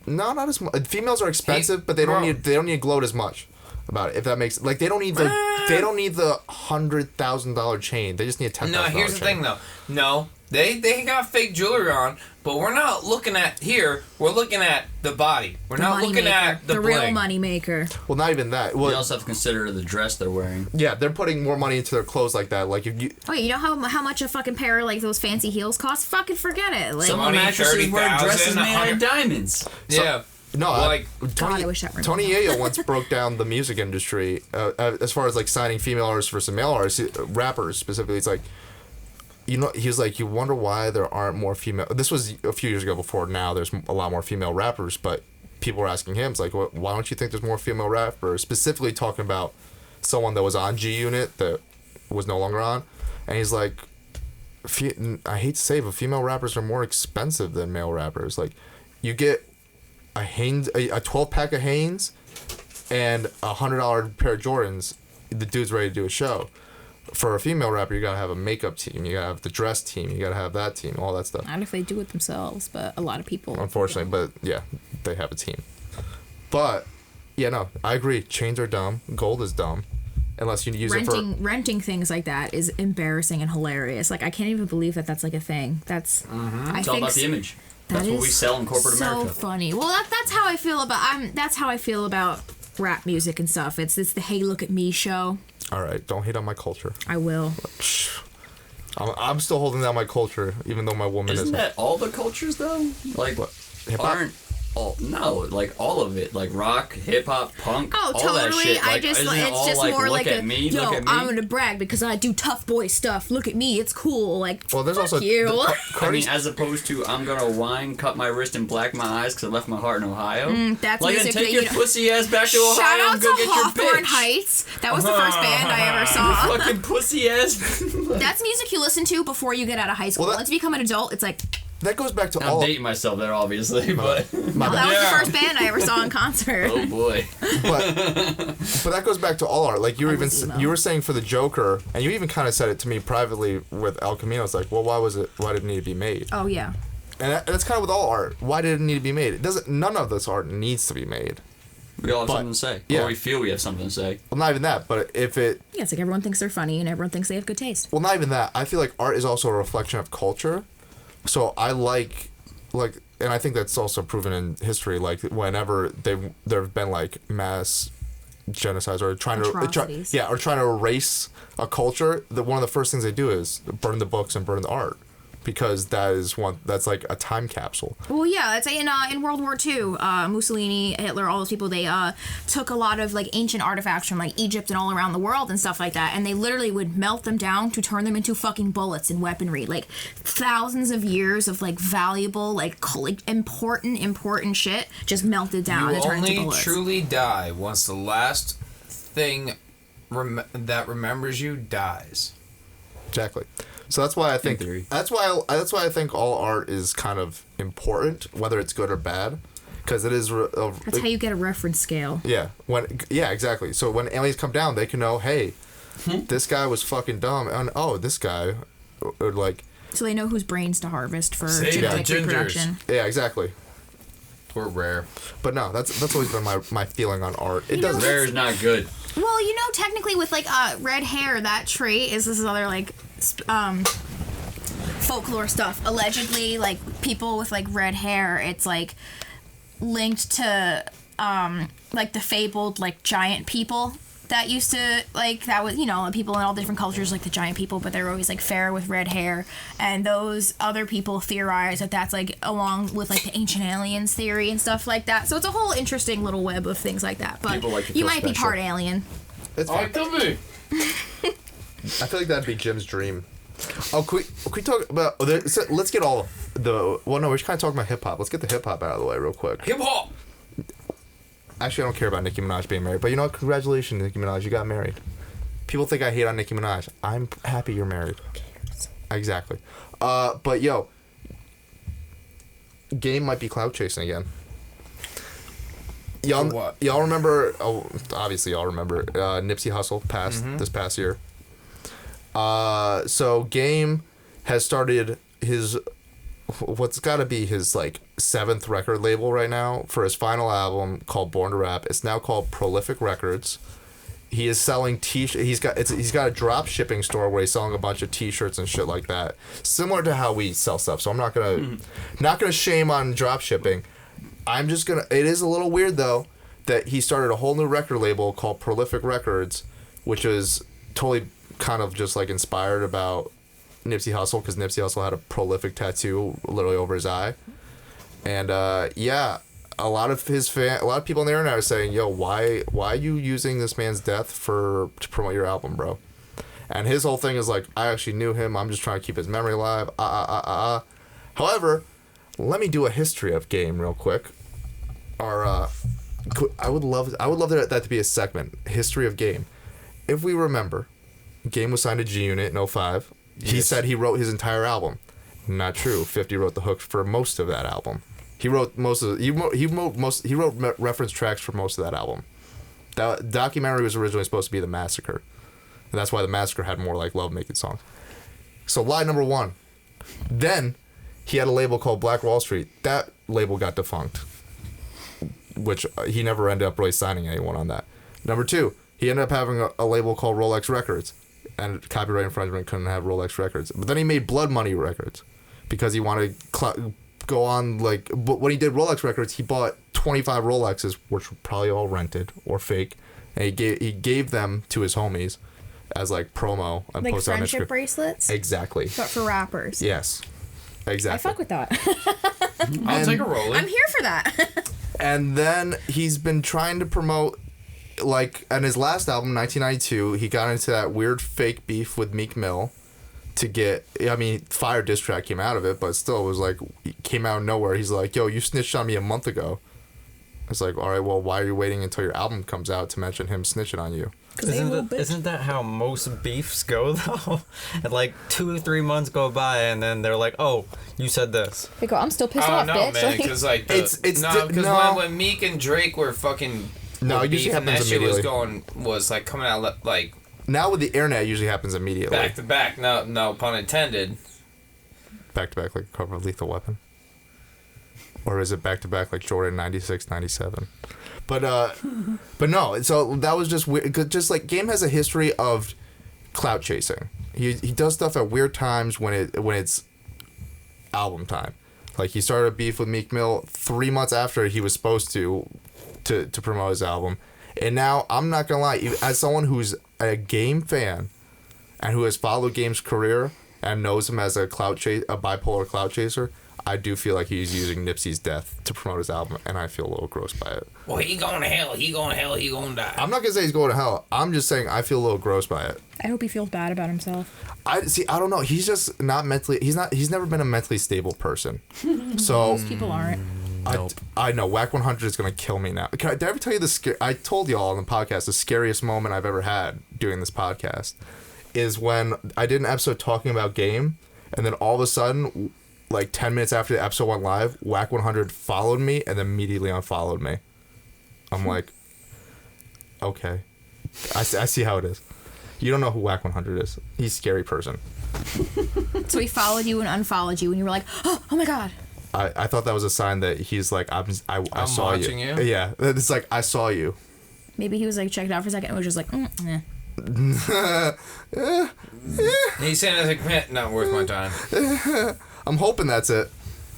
No, not as much. Females are expensive, but they don't need to gloat as much about it. If that makes like they don't need the $100,000 chain. They just need a $10,000. No, here's the thing though. No, they got fake jewelry on, but we're not looking at here. We're looking at the body. We're not looking at the real bling. money maker. Well, not even that. Well, you also have to consider the dress they're wearing. Yeah, they're putting more money into their clothes like that. Like if you. Wait, you know how much a fucking pair of like those fancy heels cost? Fucking forget it. Like some mattresses wear dresses made out of diamonds. Yeah. No, God, I wish that were Tony Yayo once broke down the music industry as far as like signing female artists versus male artists, rappers specifically. It's like, he was like, you wonder why there aren't more female. This was a few years ago. Before now, there's a lot more female rappers, but people were asking him, it's like, why don't you think there's more female rappers? Specifically talking about someone that was on G Unit that was no longer on, and he's like, I hate to say it, but female rappers are more expensive than male rappers. Like, you get a 12-pack of Hanes and a $100 pair of Jordans, the dude's ready to do a show. For a female rapper, you gotta have a makeup team, you gotta have the dress team, you gotta have that team, all that stuff. Not if they do it themselves, but a lot of people. Unfortunately, but yeah, they have a team. But yeah, no, I agree. Chains are dumb. Gold is dumb, unless you use renting things like that is embarrassing and hilarious. Like I can't even believe that that's like a thing. That's it's all about the image. That's what we sell in corporate America. So funny. Well, that's how I feel about. That's how I feel about rap music and stuff. It's the hey look at me show. All right, don't hate on my culture. I will. I'm still holding down my culture, even though my woman isn't. Isn't that all the cultures though? Like what? Hip-hop? Like all of it, like rock, hip hop, punk. Oh, all totally. That shit. Like, it's just more like look at me. I'm gonna brag because I do tough boy stuff. Look at me, it's cool. Like, well, there's also you. I mean, as opposed to I'm gonna whine, cut my wrist, and black my eyes because I left my heart in Ohio. That's like, music then take that your pussy ass back to Ohio Shout out and go to get Hawthorne your bitch. Heights. That was the first band I ever saw. Fucking pussy ass. That's music you listen to before you get out of high school. Once you become an adult, it's like. That goes back to I'm dating myself there, obviously, but that was the first band I ever saw in concert. Oh boy! But that goes back to all art. Like you were saying for the Joker, and you even kind of said it to me privately with El Camino. It's like, well, why did it need to be made? Oh yeah. And that's kind of with all art. Why did it need to be made? None of this art needs to be made. We all have something to say. Yeah. Or we feel we have something to say. Well, not even that, but if it. Yeah, it's like everyone thinks they're funny and everyone thinks they have good taste. Well, not even that. I feel like art is also a reflection of culture. So I like, and I think that's also proven in history. Like whenever there have been like mass genocides or trying to erase a culture, one of the first things they do is burn the books and burn the art, because that's like a time capsule. Well, yeah, it's in World War II, Mussolini, Hitler, all those people, they took a lot of like ancient artifacts from like Egypt and all around the world and stuff like that, and they literally would melt them down to turn them into fucking bullets and weaponry. Like thousands of years of like valuable, like important shit just melted down and turned into bullets. You only truly die once the last thing that remembers you dies. Exactly. So that's why I think I think all art is kind of important, whether it's good or bad. because it is. That's how you get a reference scale. Yeah. Exactly. So when aliens come down, they can know, hey, this guy was fucking dumb, and this guy, or like. So they know whose brains to harvest for Save genetic the gingers. reproduction. Yeah, exactly. We're rare. But no, that's always been my feeling on art. It doesn't. Rare is not good. Well, technically with like red hair, that trait is this other like folklore stuff. Allegedly, like people with like red hair, it's like linked to like the fabled like giant people that used to like that was people in all different cultures like the giant people, but they're always like fair with red hair, and those other people theorize that that's like along with like the ancient aliens theory and stuff like that. So it's a whole interesting little web of things like that. But People like to you feel might be special. part alien. It's I fine. could be. I feel like that'd be Jim's dream. Oh, can we talk about? Let's get all the. Well, no, we're just kind of talking about hip hop. Let's get the hip hop out of the way real quick. Hip hop. Actually, I don't care about Nicki Minaj being married, but you know what? Congratulations, Nicki Minaj, you got married. People think I hate on Nicki Minaj. I'm happy you're married. Exactly. But yo, Game might be clout chasing again. For what? Y'all remember? Oh, obviously y'all remember. Nipsey Hussle passed this past year. So Game has started his what's got to be his like 7th record label right now for his final album called Born to Rap. It's now called Prolific Records. He is selling he's got a drop shipping store where he's selling a bunch of t-shirts and shit like that, similar to how we sell stuff. So I'm not gonna shame on drop shipping. I'm just gonna. It is a little weird though that he started a whole new record label called Prolific Records, which is totally kind of just like inspired about Nipsey Hussle, because Nipsey Hussle had a prolific tattoo literally over his eye, and a lot of people on the internet are saying, "Yo, why are you using this man's death to promote your album, bro?" And his whole thing is like, "I actually knew him. I'm just trying to keep his memory alive." However, let me do a history of Game real quick. I would love that to be a segment, history of Game. If we remember, Game was signed to G Unit in 05. He said he wrote his entire album. Not true. 50 wrote the hook for most of that album. He wrote reference tracks for most of that album. That documentary was originally supposed to be The Massacre, and that's why The Massacre had more like love-making songs. So lie number 1. Then he had a label called Black Wall Street. That label got defunct, which he never ended up really signing anyone on that. Number 2, he ended up having a label called Rolex Records, and copyright infringement couldn't have Rolex Records. But then he made Blood Money Records because he wanted to go on like. But when he did Rolex Records, he bought 25 Rolexes, which were probably all rented or fake, and he gave them to his homies as like promo and Like posted on friendship Instagram. bracelets? Exactly. But for rappers. Yes. Exactly. I fuck with that. I'll take a roll. I'm here for that. And then he's been trying to promote, like, on his last album, 1992, he got into that weird fake beef with Meek Mill to get, Fire diss track came out of it, but still it was like, it came out of nowhere. He's like, yo, you snitched on me a month ago. It's like, all right, well, why are you waiting until your album comes out to mention him snitching on you? Isn't that how most beefs go though? And like 2 or 3 months go by, and then they're like, "Oh, you said this." They go, I'm still pissed Oh off, no, bitch. man, because like when Meek and Drake were fucking It usually and that happens shit immediately. was like coming out like Now with the internet, it usually happens immediately. back to back. No pun intended. Back to back, like cover of Lethal Weapon. Or is it back to back like Jordan 96, 97? But no, so that was just weird. Just like Game has a history of clout chasing. He does stuff at weird times when it's album time. Like he started a beef with Meek Mill 3 months after he was supposed to promote his album. And now I'm not gonna lie, as someone who's a Game fan and who has followed Game's career and knows him as a bipolar clout chaser, I do feel like he's using Nipsey's death to promote his album, and I feel a little gross by it. Well, he going to hell. He going to hell. He going to die. I'm not gonna say he's going to hell. I'm just saying I feel a little gross by it. I hope he feels bad about himself. I don't know. He's just not mentally. He's never been a mentally stable person. So Most people aren't. I know. Whack 100 is gonna kill me now. Did I ever tell you I told y'all on the podcast the scariest moment I've ever had doing this podcast is when I did an episode talking about Game, and then all of a sudden, like 10 minutes after the episode went live, Whack 100 followed me and then immediately unfollowed me. I'm like, okay. I see how it is. You don't know who Whack 100 is. He's a scary person. So he followed you and unfollowed you, and you were like, oh my god. I thought that was a sign that he's like, I saw you. watching you. Yeah, it's like, I saw you. Maybe he was like, checked it out for a second and was just like, eh. He's saying it's like, not worth my time. I'm hoping that's it.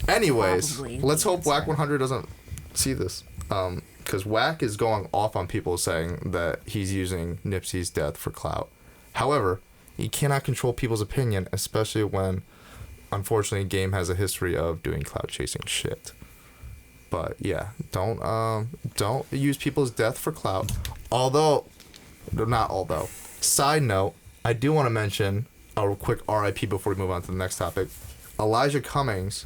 Anyways, Probably. let's hope Whack 100 doesn't see this. Because Whack is going off on people saying that he's using Nipsey's death for clout. However, he cannot control people's opinion, especially when, unfortunately, game has a history of doing clout chasing shit. But yeah, don't use people's death for clout. Not although. Side note, I do want to mention a quick RIP before we move on to the next topic. Elijah Cummings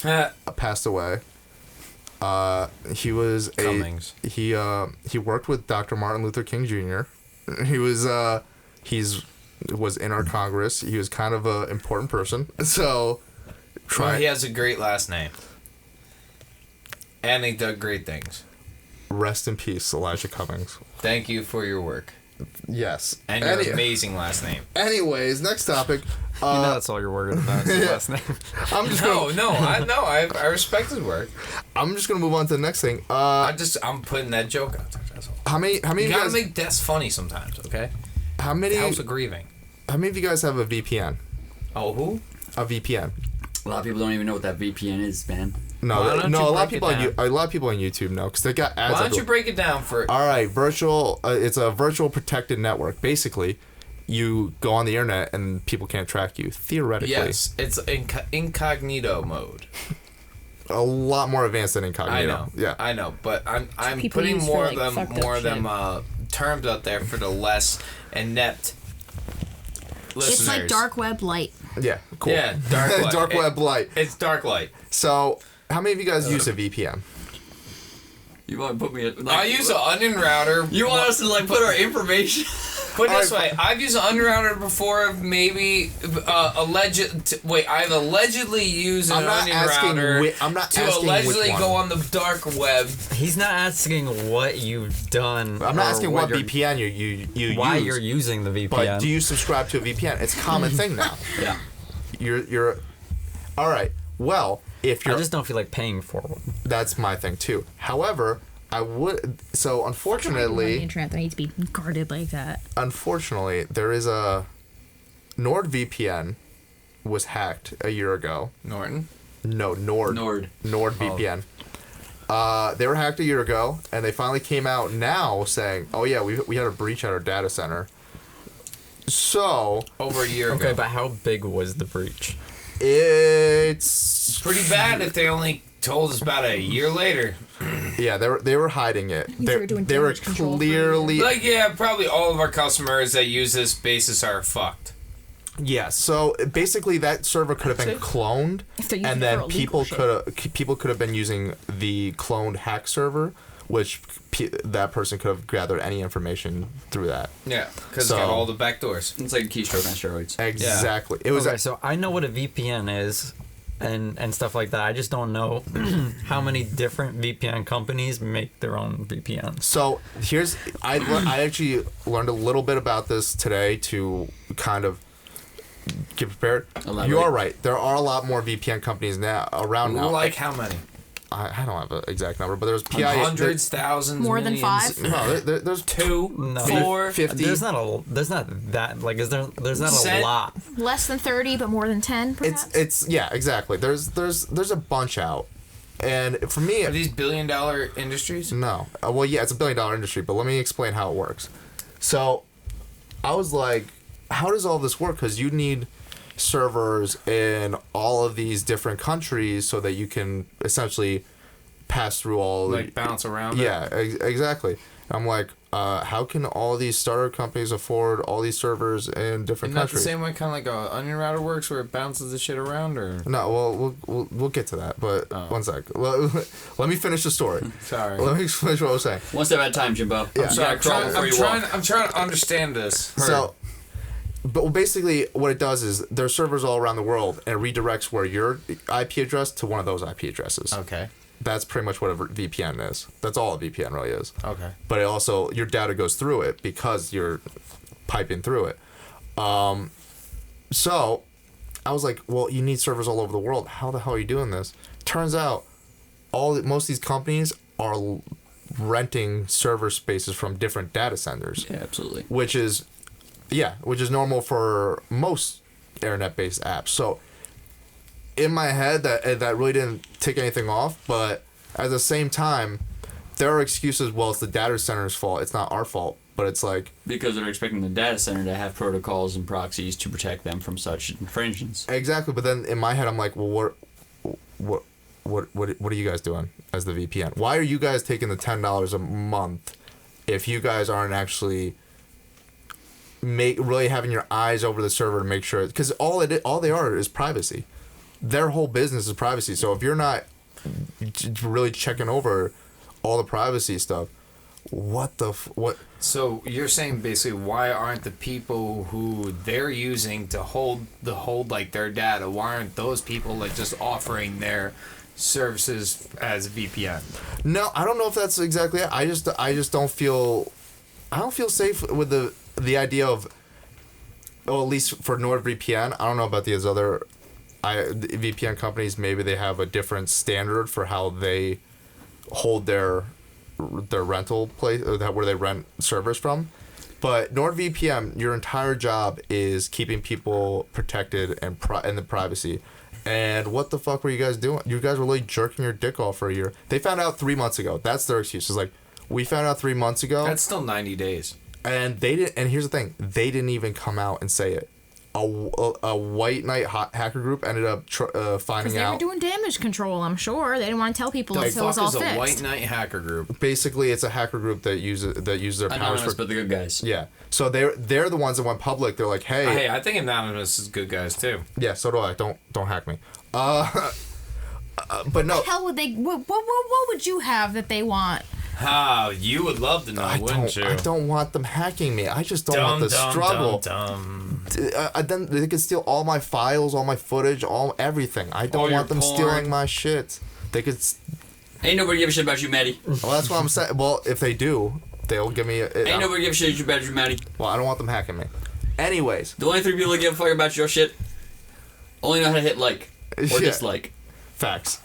passed away. He was Cummings. He worked with Dr. Martin Luther King Jr. He was in our Congress. He was kind of an important person. So Well, he has a great last name. And he did great things. Rest in peace, Elijah Cummings. Thank you for your work. Yes. And your amazing last name. Anyways, next topic. that's all you're worried about. Is the last name. I'm just I respect his work. I'm just gonna move on to the next thing. I'm putting that joke out there. That's all. How many You of you gotta guys? make deaths funny sometimes, okay? How many? It helps with grieving. How many of you guys have a VPN? Oh, who? A VPN? A lot of people don't even know what that VPN is, man. No, Why don't you a lot of break people it on down? a lot of people on YouTube know because they got ads. Why don't you everywhere. break it down for... All right, virtual. It's a virtual protected network. Basically, you go on the internet and people can't track you. Theoretically, Yes, it's incognito mode. a lot more advanced than incognito. I know. Yeah. I know, but I'm People putting use for, more like, of fucked up them terms out there for the less inept listeners. It's like dark web light. Yeah. Cool. Yeah, dark light. Dark web light. It's dark light. So, how many of you guys use a VPN? You want to put me? I use an onion router. You want us to like put our information? Put it this way, I've used an onion router before. Maybe I've allegedly used an onion router. I'm not to asking allegedly which one. go on the dark web. He's not asking what you've done. I'm not or asking what you're- VPN you why use. you're using the VPN. But do you subscribe to a VPN? It's a common thing now. Yeah. You're all right. Well, if I you're just don't feel like paying for one. that's my thing too. However, I would. So On the unfortunately, internet, they need to be guarded like that. there is a NordVPN was hacked a year ago. Norton. No, Nord. NordVPN. They were hacked a year ago, and they finally came out now saying, "Oh yeah, we had a breach at our data center." So Over a year Okay, ago. but how big was the breach? it's Pretty bad if they only told us about it a year later. yeah, they were hiding it. They were doing They were damage control for clearly Like, yeah, probably all of our customers that use this basis are fucked. yeah. So basically, that server could have been cloned, If they're using and it then for illegal people could have been using the cloned hack server, which that person could have gathered any information through that. Yeah, because So- it's got all the back doors. It's like a keystroke on steroids. Exactly. It was Okay, so I know what a VPN is and stuff like that. I just don't know how many different VPN companies make their own VPNs. So here's I actually learned a little bit about this today to kind of get prepared. Elaborate. You are right. There are a lot more VPN companies around now. Like how many? I don't have an exact number, but there's PI Hundreds, thousands, More than millions? 5? No, there's 2, No. 4. 50. There's not that like there's not Cent? a lot. Less than 30, but more than 10, perhaps? It's yeah, exactly. There's a bunch out, and for me, Are these billion-dollar industries? no. Well, yeah, it's a $1 billion industry, but let me explain how it works. So, I was like, how does all this work? Because you need servers in all of these different countries so that you can essentially pass through all Like bounce around it? yeah, exactly. I'm like, how can all these startup companies afford all these servers in different Isn't that the countries? same way kind of like a onion router works where it bounces the shit around, or? No, well, we'll get to that, but one sec. Let me finish the story. Sorry. Let me finish what I was saying. One step at a time, Jimbo. Yeah. You gotta crawl before you walk. I'm trying to understand this. So, But basically, what it does is there's servers all around the world, and it redirects where your IP address to one of those IP addresses. Okay. That's pretty much what a VPN is. That's all a VPN really is. Okay. But it also, your data goes through it because you're piping through it. So I was like, well, you need servers all over the world. How the hell are you doing this? Turns out, most of these companies are renting server spaces from different data centers. Yeah, absolutely. Which is normal for most internet-based apps. So in my head, that really didn't take anything off. But at the same time, there are excuses. Well, it's the data center's fault. It's not our fault. But it's like, because they're expecting the data center to have protocols and proxies to protect them from such infringements. Exactly. But then in my head, I'm like, well, what are you guys doing as the VPN? Why are you guys taking the $10 a month if you guys aren't actually really having your eyes over the server to make sure? Because all they are is privacy. Their whole business is privacy. So if you're not really checking over all the privacy stuff, what? So you're saying basically, why aren't the people who they're using to hold like their data? Why aren't those people like just offering their services as VPN? No, I don't know if that's exactly it. I just don't feel safe with the idea of, well, at least for NordVPN. I don't know about these other VPN companies. Maybe they have a different standard for how they hold their rental place, or where they rent servers from. But NordVPN, your entire job is keeping people protected and the privacy. And what the fuck were you guys doing? You guys were really jerking your dick off for a year. They found out 3 months ago. That's their excuse. It's like, we found out 3 months ago. That's still 90 days. And they didn't. And here's the thing: they didn't even come out and say it. A white knight hacker group ended up finding out. They were doing damage control, I'm sure. They didn't want to tell people until it was all fixed. The fuck is a white knight hacker group? Basically, it's a hacker group that uses their powers Anonymous, but the good guys. Yeah. So they're the ones that went public. They're like, hey, I think Anonymous is good guys too. Yeah, so do I. Don't hack me. But no. What the hell would they? What would you have that they want? Oh, you would love to know, wouldn't you? I don't want them hacking me. I just don't want the struggle. Then they could steal all my files, all my footage, everything. I don't want them stealing my shit. They could. Ain't nobody give a shit about you, Maddie. Well, that's what I'm saying. Well, if they do, they'll give me. Ain't nobody give a shit about you, Maddie. Well, I don't want them hacking me. Anyways, the only 3 people that give a fuck about your shit only know how to hit like or dislike. Facts.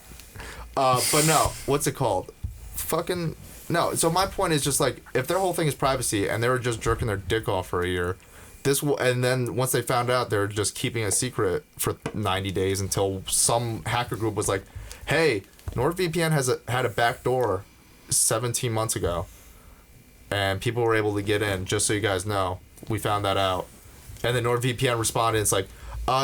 But no, what's it called? Fucking. No, so my point is just like, if their whole thing is privacy and they were just jerking their dick off for a year, and then once they found out, they're just keeping a secret for 90 days until some hacker group was like, hey, NordVPN had a back door 17 months ago, and people were able to get in, just so you guys know. We found that out. And then NordVPN responded, it's like,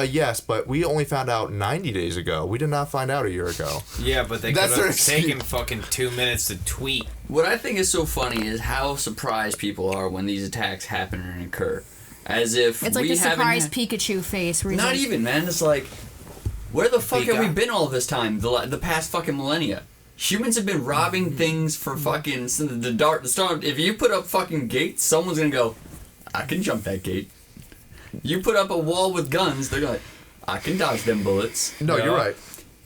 yes, but we only found out 90 days ago. We did not find out a year ago. Yeah, but they could have taken fucking 2 minutes to tweet. What I think is so funny is how surprised people are when these attacks happen and occur. As if it's like the surprise Pikachu face. Where not even, man. It's like, where the fuck have we been all this time? The past fucking millennia. Humans have been robbing things for fucking the start. If you put up fucking gates, someone's gonna go, I can jump that gate. You put up a wall with guns, they're like, I can dodge them bullets. No, you're right.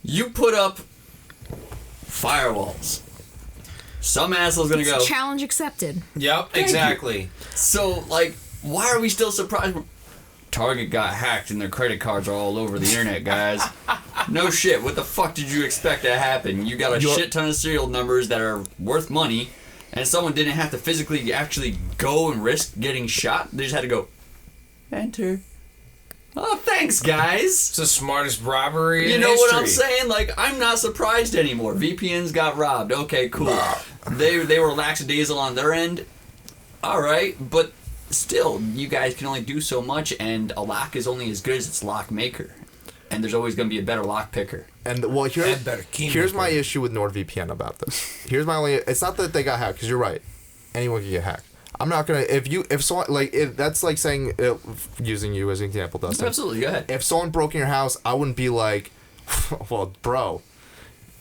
You put up firewalls. Some asshole's gonna go. Challenge accepted. Yep, exactly. So, like, why are we still surprised? Target got hacked and their credit cards are all over the internet, guys. No shit. What the fuck did you expect to happen? You got a shit ton of serial numbers that are worth money, and someone didn't have to physically actually go and risk getting shot. They just had to go. Enter. Oh, thanks, guys. It's the smartest robbery in history. What I'm saying? Like, I'm not surprised anymore. VPNs got robbed. Okay, cool. They were lackadaisical on their end. All right, but still, you guys can only do so much, and a lock is only as good as its lock maker. And there's always going to be a better lock picker. And well, here's my issue with NordVPN about this. Here's my only. It's not that they got hacked, because you're right. Anyone can get hacked. I'm not gonna that's like saying using you as an example, Dustin. Absolutely, go ahead. If someone broke in your house, I wouldn't be like, well, bro,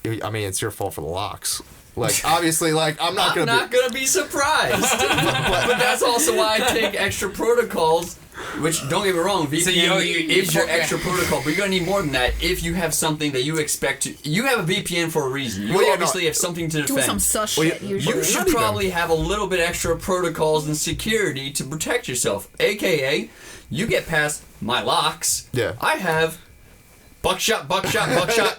I mean, it's your fault for the locks. Like, obviously, like, I'm not gonna be surprised. but that's also why I take extra protocols Which, don't get me wrong, VPN So is your extra protocol, but you're going to need more than that if you have something that you expect to... You have a VPN for a reason. You obviously have something to defend. Do some sus shit, usually. You should probably have a little bit extra protocols and security to protect yourself. AKA, you get past my locks. Yeah. I have buckshot,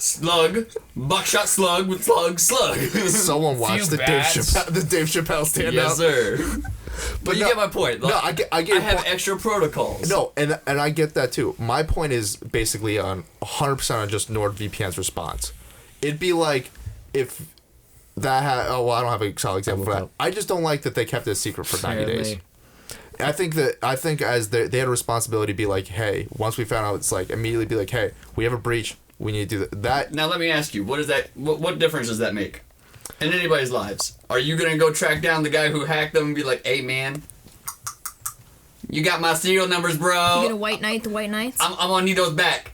slug, buckshot, slug with slug. Someone watched the Dave Chappelle stand-up. Yes, sir. But you get my point. Like, no, I get. I have extra protocols. No, and I get that too. My point is basically on 100% on just NordVPN's response. It'd be like if that had. Oh well, I don't have a solid example for that. I just don't like that they kept it a secret for 90 days. I think as they had a responsibility to be like, hey, once we found out, it's like immediately be like, hey, we have a breach. We need to do that. Now let me ask you, what is that? What difference does that make in anybody's lives? Are you gonna go track down the guy who hacked them and be like, hey man, you got my serial numbers, bro? You gonna white knight the white knights? I'm gonna need those back.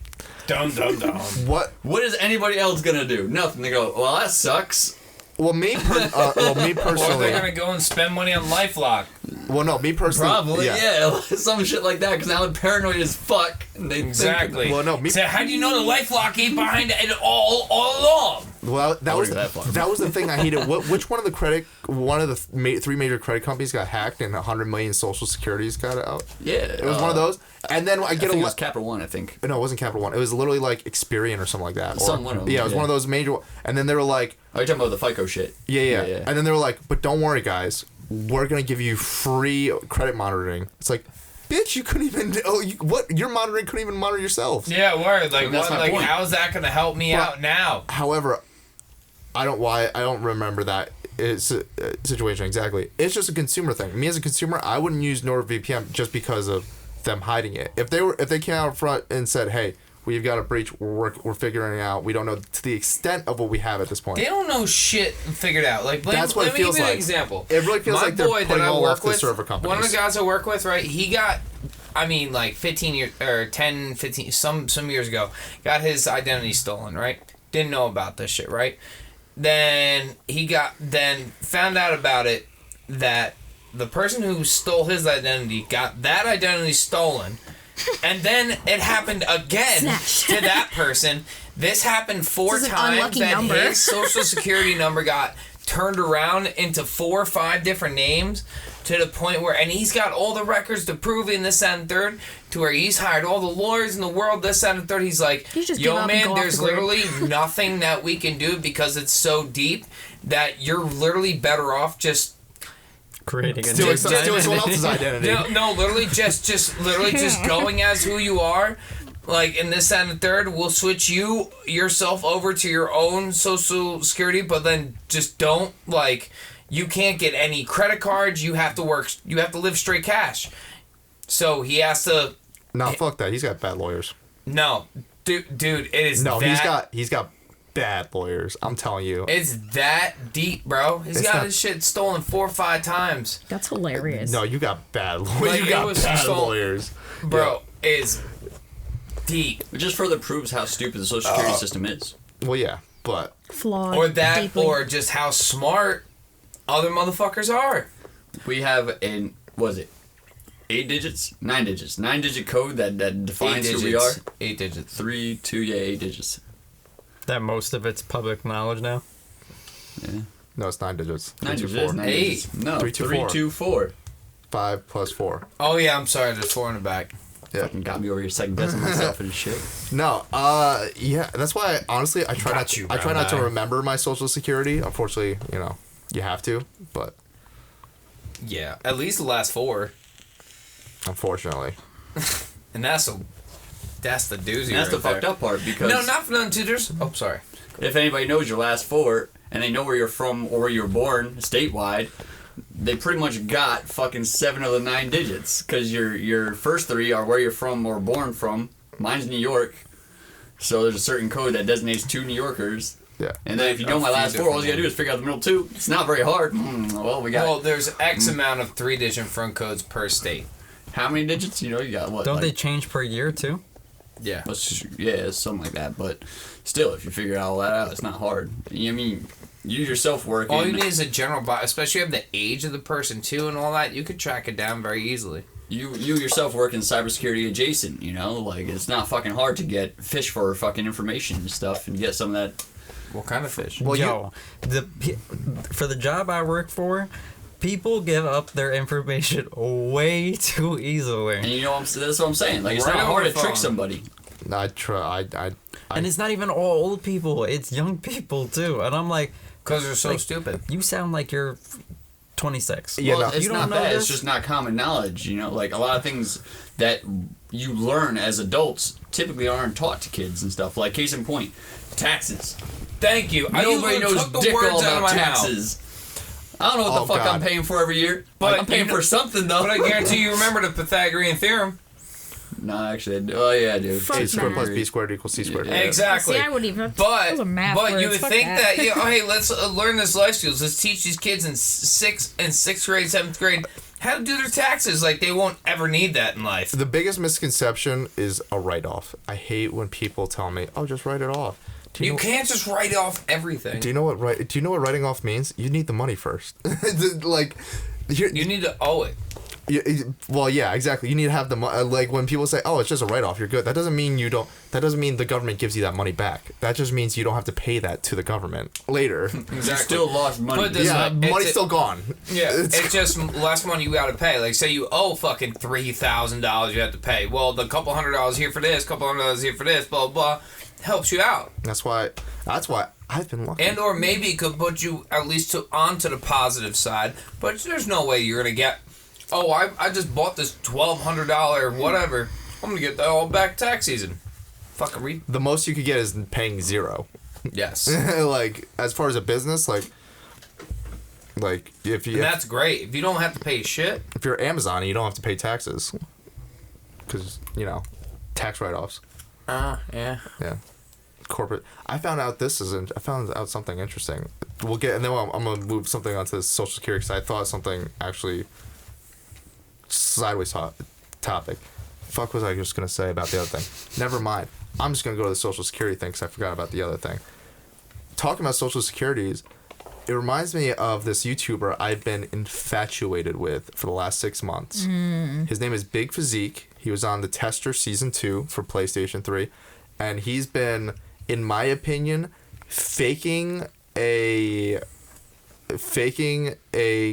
Dum. What is anybody else gonna do? Nothing. They go, well, that sucks. Well, me personally. Or they're gonna go and spend money on LifeLock. Well, no, me personally. Probably, yeah. Some shit like that, because now they're paranoid as fuck. And they Exactly. Well, no, me. So how do you know the LifeLock ain't behind it all along? Well, that was that far. that was the thing I hated. Which one of the three major credit companies got hacked and 100 million social securities got out? Yeah. It was one of those. And then I get think it was Capital One, I think. No, it wasn't Capital One. It was literally like Experian or something like that. One of them. Yeah, it was one of those major. And then they were like, Oh, you're talking about the FICO shit. yeah. And then they were like, but don't worry, guys. We're going to give you free credit monitoring. It's like, bitch, you couldn't even... Your monitoring couldn't even monitor yourself. Yeah, word. Like, That's what? my Like, point. how's that gonna help me out now? However, I don't remember that situation exactly. It's just a consumer thing. Me as a consumer, I wouldn't use NordVPN just because of them hiding it. If they came out front and said, "Hey, we've got a breach. We're figuring it out. We don't know to the extent of what we have at this point." They don't know shit figured out. Like, That's what let it me feels give you like. an example. It really feels My like they're boy that putting I all work off the with, server companies. one of the guys I work with, right? He got, I mean, like 15 years or 10, 15, some years ago, got his identity stolen, right? Didn't know about this shit, right? Then found out about it that the person who stole his identity got that identity stolen, and then it happened again Snatched. to that person. This happened 4 This is an times. unlucky That number. his social security number got turned around into 4 or 5 different names, to the point where, and he's got all the records to prove in this, that, and third, to where he's hired all the lawyers in the world, this, that, and third. He's like, You just give yo, up and man, go off there's the grid." literally nothing that we can do because it's so deep that you're literally better off just Creating a Stealing new someone else's identity. identity. no, literally just going as who you are. Like, in this, that, and the third, we'll switch yourself over to your own social security, but then just don't, like, you can't get any credit cards. You have to live straight cash. So he has to. No, fuck that. He's got bad lawyers. No, dude, it is. No, that, he's got bad lawyers. I'm telling you. It's that deep, bro. He's It's got not- his shit stolen 4 or 5 times, That's hilarious. No, you got bad lawyers. Like, you it got was bad so- lawyers. bro. Is deep. It just further proves how stupid the social security system is. Well, yeah, but Flawed. Or that, deeply. or just how smart other motherfuckers are. We have an, was it 8 digits? 9 digits. 9-digit code that defines who we are. 8 digits. 3, 2, yeah, 8 digits. That most of it's public knowledge now. Yeah. no, it's 9 digits. 9 3, 2, digits. 4. 9 8. digits. No, 3, 3, 2, 4. 2, 4. 5 plus 4. Oh yeah, I'm sorry. There's 4 in the back. Yeah. Fucking got me over here second guessing myself and shit. No, yeah, that's why honestly I try not to remember my social security. Unfortunately, you have to, but Yeah, at least the last 4, unfortunately. and that's the doozy. And that's the right there. fucked up part, because No, not for non-tutors. Oh, sorry. if anybody knows your last 4 and they know where you're from or where you were born statewide, they pretty much got fucking 7 of the 9 digits, because your first 3 are where you're from or born from. Mine's New York, so there's a certain code that designates 2 New Yorkers. Yeah. And then if you know my last 4, all you gotta do is figure out the middle 2. It's not very hard. Well, we got Well, there's X amount of 3-digit front codes per state. how many digits? You got what? Don't like, they change per year too? Yeah. Yeah, it's something like that. But still, if you figure all that out, it's not hard. I mean, you yourself work. All you need is a general especially if you have the age of the person too and all that. You could track it down very easily. you yourself work in cybersecurity adjacent, you know? Like, it's not fucking hard to get fish for fucking information and stuff and get some of that. What kind of fish? Well, for the job I work for, people give up their information way too easily. And you know, that's what I'm saying. Like, it's Right not on hard the to trick phone. somebody. I try. And it's not even all old people; it's young people too. And I'm like, Because they're so stupid. you sound like you're 26. Yeah, Well, no, it's you not don't know bad. this? It's just not common knowledge, you know? Like, a lot of things that you learn as adults typically aren't taught to kids and stuff. Like, case in point, taxes. Thank you. Nobody knows took the dick words all out of about my mouth. taxes. I don't know what the fuck God. I'm paying for every year. But Like, I'm paying you know- for something, though. But I guarantee you remember the Pythagorean theorem. No, actually, I do. Oh, yeah, I do. Fuck A squared math. plus B squared equals C squared. Yeah. Exactly. See, I wouldn't even. But those are math you words. would Fuck think that, that. hey, let's learn this life skills. Let's teach these kids in sixth grade, 7th grade how to do their taxes. Like, they won't ever need that in life. The biggest misconception is a write-off. I hate when people tell me, "Oh, just write it off." Do You know, can't just write off everything. Do you know what writing off means? You need the money first. Like, You need to owe it. well, yeah, exactly. You need to have the money. Like, when people say, "Oh, it's just a write-off," you're good. That doesn't mean you don't. That doesn't mean the government gives you that money back. That just means you don't have to pay that to the government later. You still lost money. Put this Yeah, way, money's still gone. Yeah, it's just less money you gotta pay. Like, say you owe fucking $3,000 you have to pay. Well, the couple $100 here for this, couple $100 here for this, blah, blah, helps you out. That's why I've been lucky. And or maybe it could put you at least onto the positive side, but there's no way you're gonna get, oh, I just bought this $1,200 whatever. I'm gonna get that all back tax season. Fucking read. The most you could get is paying zero. Yes. Like, as far as a business, like if And that's great. If you don't have to pay shit. if you're Amazon, you don't have to pay taxes because tax write-offs. Yeah. Yeah, corporate. I found out something interesting. We'll get, and then I'm gonna move something onto the Social Security because I thought something actually sideways topic. Fuck, was I just gonna say about the other thing? Never mind. I'm just gonna go to the Social Security thing because I forgot about the other thing. Talking about Social Securities, it reminds me of this YouTuber I've been infatuated with for the last 6 months. His name is Big Fazeek. He was on the Tester Season 2 for PlayStation 3. And he's been, in my opinion, faking a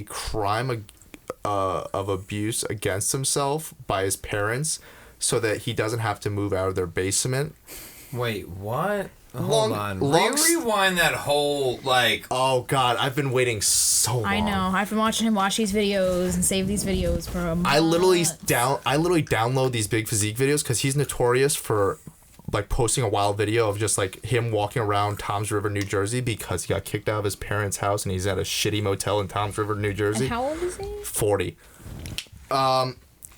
crime of abuse against himself by his parents so that he doesn't have to move out of their basement. Wait, what? Hold on. long- Rewind that whole, like... Oh, God, I've been waiting so long. I know. I've been watching him watch these videos and save these videos for a month. I literally download these Big Physique videos because he's notorious for like posting a wild video of just like him walking around Toms River, New Jersey because he got kicked out of his parents' house and he's at a shitty motel in Toms River, New Jersey. And how old is he? 40.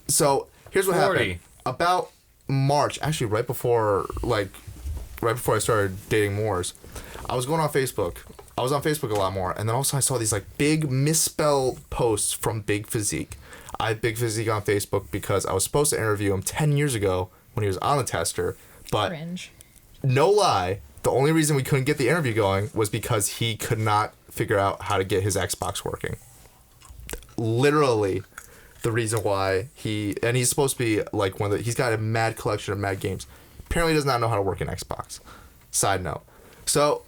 So here's what 40. happened. About March, actually right before I started dating Moors, I was going on Facebook. I was on Facebook a lot more, and then all of a sudden I saw these like big misspelled posts from Big Physique. I had Big Physique on Facebook because I was supposed to interview him 10 years ago when he was on the Tester, but Cringe. no lie, the only reason we couldn't get the interview going was because he could not figure out how to get his Xbox working. Literally, the reason why he's supposed to be like he's got a mad collection of mad games. Apparently, does not know how to work an Xbox. Side note. So,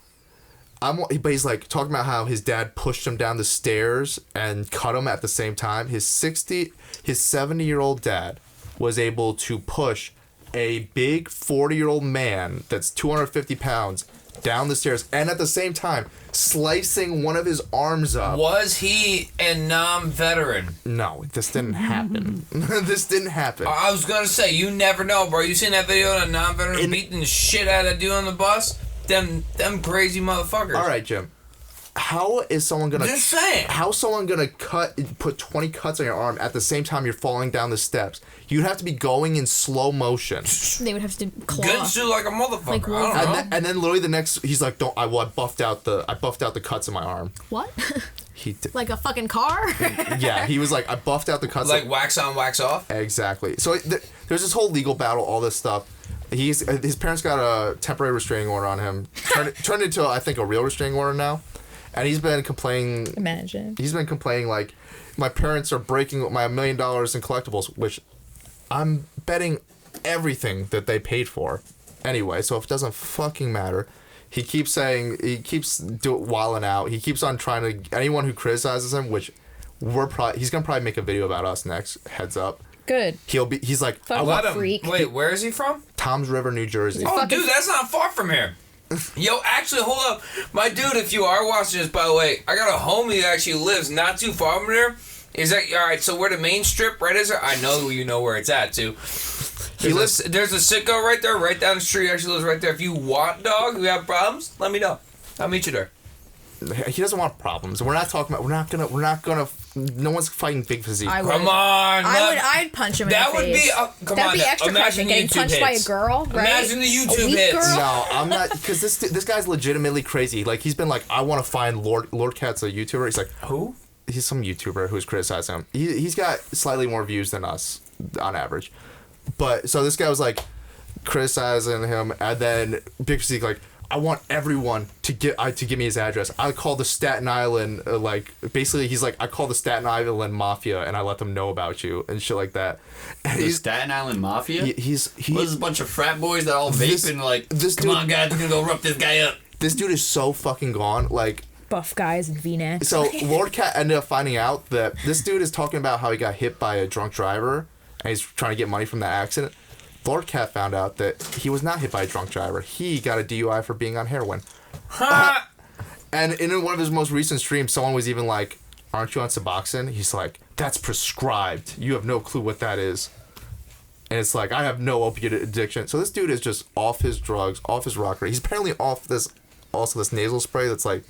but he's like talking about how his dad pushed him down the stairs and cut him at the same time. His 70-year-old dad was able to push a big 40-year-old man that's 250 pounds down the stairs and at the same time slicing one of his arms up. Was he a non-veteran? No, this didn't happen. This didn't happen. I was gonna say, you never know, bro. You seen that video of a non-veteran beating the shit out of that dude on the bus? Them crazy motherfuckers. All right, Jim. How is someone gonna? Just saying. How's someone gonna put 20 cuts on your arm at the same time you're falling down the steps? You'd have to be going in slow motion. They would have to claw. Good you like a motherfucker. Like I don't know. And then literally the next, he's like, "Don't." I buffed out the cuts in my arm. What? He did. Like a fucking car? Yeah, he was like, I buffed out the cuts. Like wax on, wax off? Exactly. So there's this whole legal battle, all this stuff. His parents got a temporary restraining order on him. Turned into, I think, a real restraining order now. And he's been complaining. Imagine. He's been complaining like, my parents are breaking my $1 million in collectibles, which I'm betting everything that they paid for. Anyway, so if it doesn't fucking matter, he keeps wilding out. He keeps on trying to, anyone who criticizes him, which he's gonna probably make a video about us next. Heads up. Good. He's like, Fuck Let him. freak. Wait, where is he from? Toms River, New Jersey. Oh, dude, that's not far from here. Yo, actually, hold up. My dude, if you are watching this, by the way, I got a homie that actually lives not too far from there. Is that, alright, so where the main strip, right, is there? I know you know where it's at, too. There's a sicko right there, right down the street, actually lives right there. If you want, dog, you have problems, let me know. I'll meet you there. He doesn't want problems. We're not talking about, we're not gonna, no one's fighting Big Physique. Come on. I'd punch him in the face. That would be, That'd be extra crushing, getting punched by a girl, right? Imagine the YouTube weak hits. girl? No, I'm not, because this guy's legitimately crazy. Like, he's been like, I want to find Lord Cat's a YouTuber. He's like, who? He's some YouTuber who's criticizing him. He's got slightly more views than us on average. But, so this guy was like, criticizing him, and then Big Physique like, I want everyone to give me his address. I call the Staten Island, basically he's like, I call the Staten Island Mafia and I let them know about you and shit like that. And the Staten Island Mafia? He's a bunch of frat boys that all vaping come on guys, we're gonna go rough this guy up. This dude is so fucking gone, like, buff guys and V-necks. So Lord Cat ended up finding out that this dude is talking about how he got hit by a drunk driver and he's trying to get money from that accident. Lord Cat found out that he was not hit by a drunk driver. He got a DUI for being on heroin. And in one of his most recent streams, someone was even like, aren't you on Suboxone? He's like, that's prescribed. You have no clue what that is. And it's like, I have no opiate addiction. So this dude is just off his drugs, off his rocker. He's apparently off this nasal spray that's like,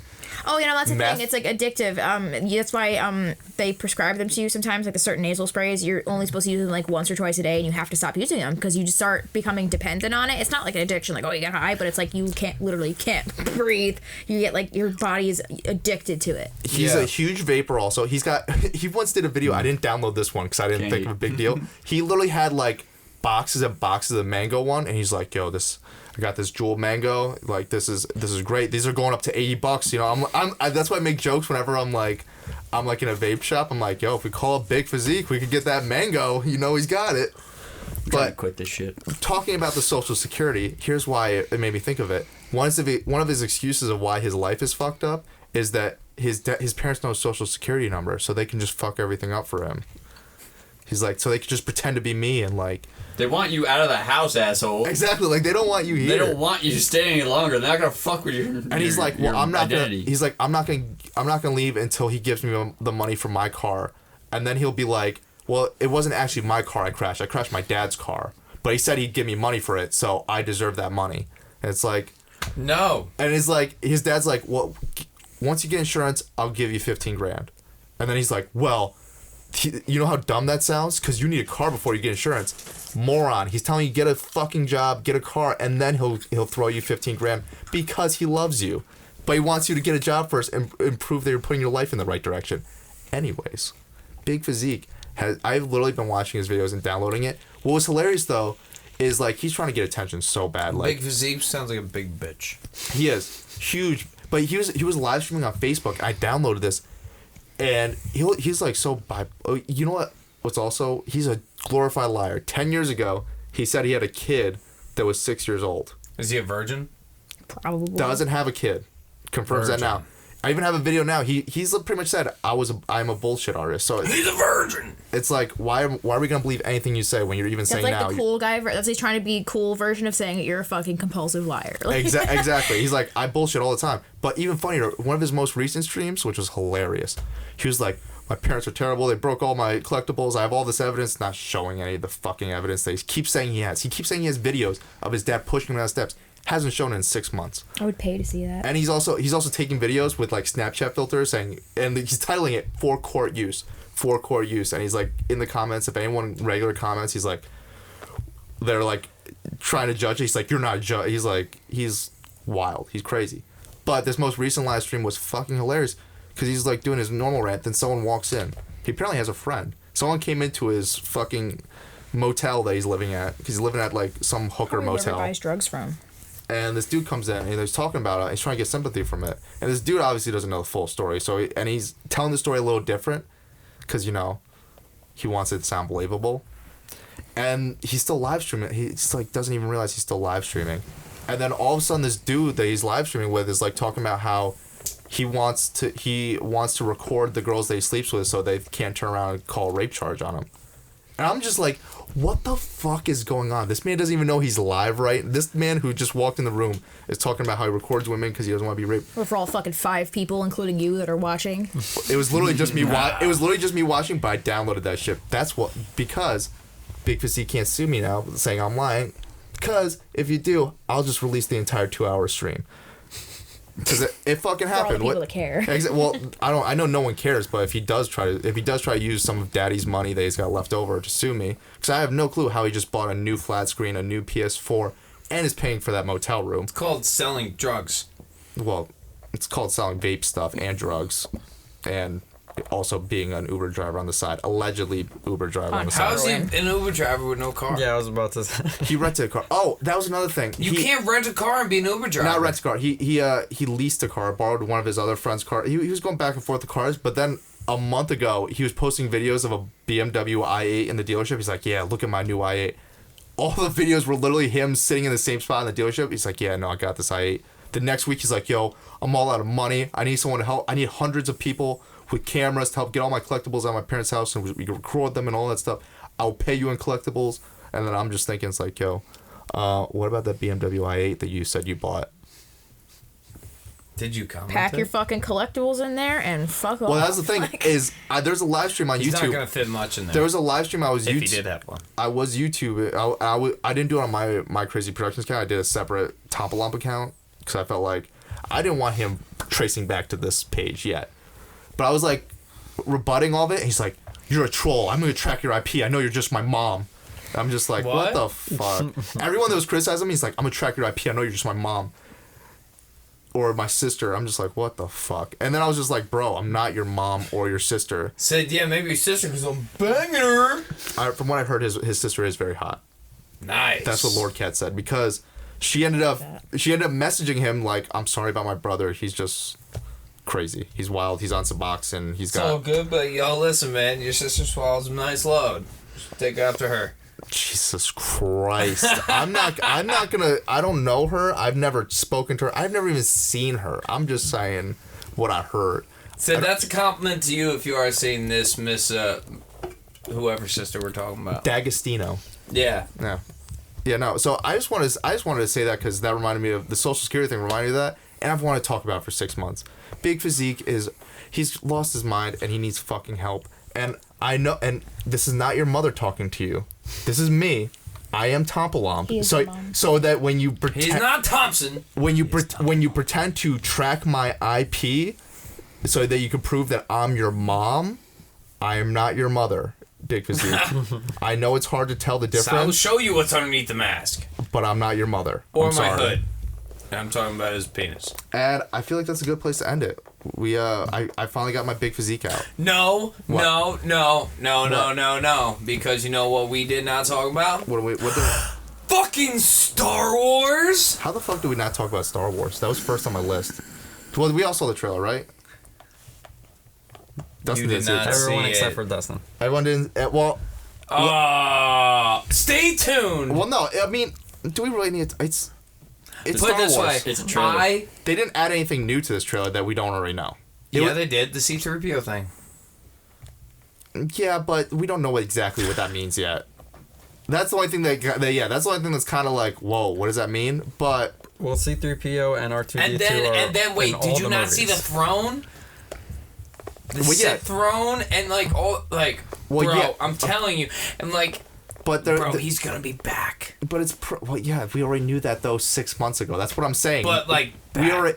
oh, that's the meth. thing. It's like addictive. That's why they prescribe them to you sometimes. Like the certain nasal sprays, you're only supposed to use them like once or twice a day, and you have to stop using them because you just start becoming dependent on it. It's not like an addiction, like, oh, you get high, but it's like you can't breathe. You get like your body is addicted to it. He's a huge vapor. Also, he once did a video. I didn't download this one because I didn't think of a big deal. He literally had like boxes and boxes of mango one, and he's like, yo, I got this jewel mango. Like, this is great. These are going up to $80. That's why I make jokes whenever I'm like in a vape shop. I'm like, yo, if we call up Big Physique, we could get that mango. He's got it. But quit this shit. Talking about the Social Security, here's why it made me think of it. One of his excuses of why his life is fucked up is that his parents know his Social Security number, so they can just fuck everything up for him. He's like, so they could just pretend to be me and like. They want you out of the house, asshole. Exactly, like they don't want you here. They don't want you to stay any longer. They're not gonna fuck with your. And he's like, well, I'm not identity. gonna. He's like, I'm not gonna leave until he gives me the money for my car, and then he'll be like, well, it wasn't actually my car I crashed my dad's car, but he said he'd give me money for it, so I deserve that money. And it's like, no. And it's like his dad's like, well, once you get insurance, I'll give you $15,000, and then he's like, well. You know how dumb that sounds? Because you need a car before you get insurance. Moron. He's telling you get a fucking job, get a car, and then he'll throw you $15,000 because he loves you. But he wants you to get a job first and prove that you're putting your life in the right direction. Anyways, Big Physique I've literally been watching his videos and downloading it. What was hilarious though is like he's trying to get attention so bad. Like Big Physique sounds like a big bitch. He is huge, but he was live streaming on Facebook. I downloaded this. And he's like you know what? What's also, he's a glorified liar. 10 years ago, he said he had a kid that was 6 years old. Is he a virgin? Probably. Doesn't have a kid. Confirms that now. I even have a video now. He's pretty much said I'm a bullshit artist. So he's a virgin. It's like why are we gonna believe anything you say when you're even saying like now? That's like the cool guy. That's he's trying to be cool version of saying that you're a fucking compulsive liar. Exactly. He's like, I bullshit all the time. But even funnier, one of his most recent streams, which was hilarious, he was like, my parents are terrible. They broke all my collectibles. I have all this evidence. Not showing any of the fucking evidence that he keeps saying he has. He keeps saying he has videos of his dad pushing him down steps. Hasn't shown in 6 months. I would pay to see that. And he's also taking videos with like Snapchat filters saying, and he's titling it for court use. And he's like in the comments, if anyone regular comments, he's like, they're like trying to judge it. He's like, you're not a judge. He's like, he's wild. He's crazy. But this most recent live stream was fucking hilarious because he's like doing his normal rant. Then someone walks in. He apparently has a friend. Someone came into his fucking motel that he's living at because he's living at like some hooker motel. Whoever buys drugs from. And this dude comes in and he's talking about it. He's trying to get sympathy from it. And this dude obviously doesn't know the full story. And he's telling the story a little different because, you know, he wants it to sound believable. And he's still live streaming. He just like doesn't even realize he's still live streaming. And then all of a sudden, this dude that he's live streaming with is like talking about how he wants to record the girls that he sleeps with so they can't turn around and call a rape charge on him. And I'm just like, what the fuck is going on? This man doesn't even know he's live, right? This man who just walked in the room is talking about how he records women because he doesn't want to be raped. Or for all fucking 5 people, including you, that are watching. It was literally just me. It was literally just me watching, but I downloaded that shit. That's what, because Big Fazeek can't sue me now saying I'm lying. Because if you do, I'll just release the entire 2-hour stream. Because it fucking happened. For all the people that care. Well, I know no one cares, but if he does try to use some of Daddy's money that he's got left over to sue me, because I have no clue how he just bought a new flat screen, a new PS4, and is paying for that motel room. It's called selling drugs. Well, it's called selling vape stuff and drugs, and also being an Uber driver on the side. Allegedly Uber driver on the side. How's he an Uber driver with no car? Yeah, I was about to say. He rented a car. Oh, that was another thing. You can't rent a car and be an Uber driver. Not rent a car. He leased a car, borrowed one of his other friend's car. He was going back and forth with cars, but then a month ago, he was posting videos of a BMW i8 in the dealership. He's like, yeah, look at my new i8. All the videos were literally him sitting in the same spot in the dealership. He's like, yeah, no, I got this i8. The next week, he's like, yo, I'm all out of money. I need someone to help. I need hundreds of people with cameras to help get all my collectibles out of my parents' house and we can record them and all that stuff. I'll pay you in collectibles. And then I'm just thinking, it's like, yo, what about that BMW i8 that you said you bought? Did you comment? Pack your fucking collectibles in there and fuck off. Well, that's the thing is, there's a live stream on He's YouTube. not gonna fit much in there. There was a live stream I was if he did have one. I was YouTube. I didn't do it on my Crazy Productions account. I did a separate Tompalump account because I felt like I didn't want him tracing back to this page yet. But I was like rebutting all of it. And he's like, "You're a troll. I'm gonna track your IP. I know you're just my mom." And I'm just like, what the fuck? Everyone that was criticizing me, he's like, "I'm gonna track your IP. I know you're just my mom." Or my sister. I'm just like, what the fuck? And then I was just like, bro, I'm not your mom or your sister. Said, yeah, maybe your sister because I'm banging her. From what I've heard, his sister is very hot. Nice. That's what Lord Cat said because she ended up messaging him like, I'm sorry about my brother. He's just crazy. He's wild. He's on Suboxone. He's got. It's all good, but y'all listen, man. Your sister swallows a nice load. Take after her. Jesus Christ. I'm not gonna. I don't know her. I've never spoken to her. I've never even seen her. I'm just saying what I heard. So that's a compliment to you if you are seeing this, Miss whoever sister we're talking about. D'Agostino. Yeah. Yeah. Yeah. No. So I just wanted to say that because that reminded me of the Social Security thing. Reminded me of that, and I've wanted to talk about it for 6 months. Big Fazeek he's lost his mind and he needs fucking help. And I know, and this is not your mother talking to you. This is me. I am Tompalump. So that when you pretend, he's not Thompson. When you pretend to track my IP, so that you can prove that I'm your mom, I am not your mother, Big Fazeek. I know it's hard to tell the difference. So I'll show you what's underneath the mask. But I'm not your mother. Or I'm my sorry. hood. And I'm talking about his penis. And I feel like that's a good place to end it. I finally got my Big Fazeek out. No. Because you know what we did not talk about? Fucking Star Wars! How the fuck did we not talk about Star Wars? That was first on my list. Well, we all saw the trailer, right? Dustin did not. Everyone see except it. for Dustin. Everyone didn't. Well. Stay tuned. Well, no. I mean, do we really need? It's Put Star it this Wars. way. It's a trailer. They didn't add anything new to this trailer that we don't already know. They did. The C-3PO thing. Yeah, but we don't know exactly what that means yet. That's the only thing that's the only thing that's kind of like, whoa, what does that mean? But Well, C-3PO and R2-D2 and then wait, did you not see the throne? The Sith throne and I'm telling you, and but he's gonna be back. But it's we already knew that though 6 months ago. That's what I'm saying. But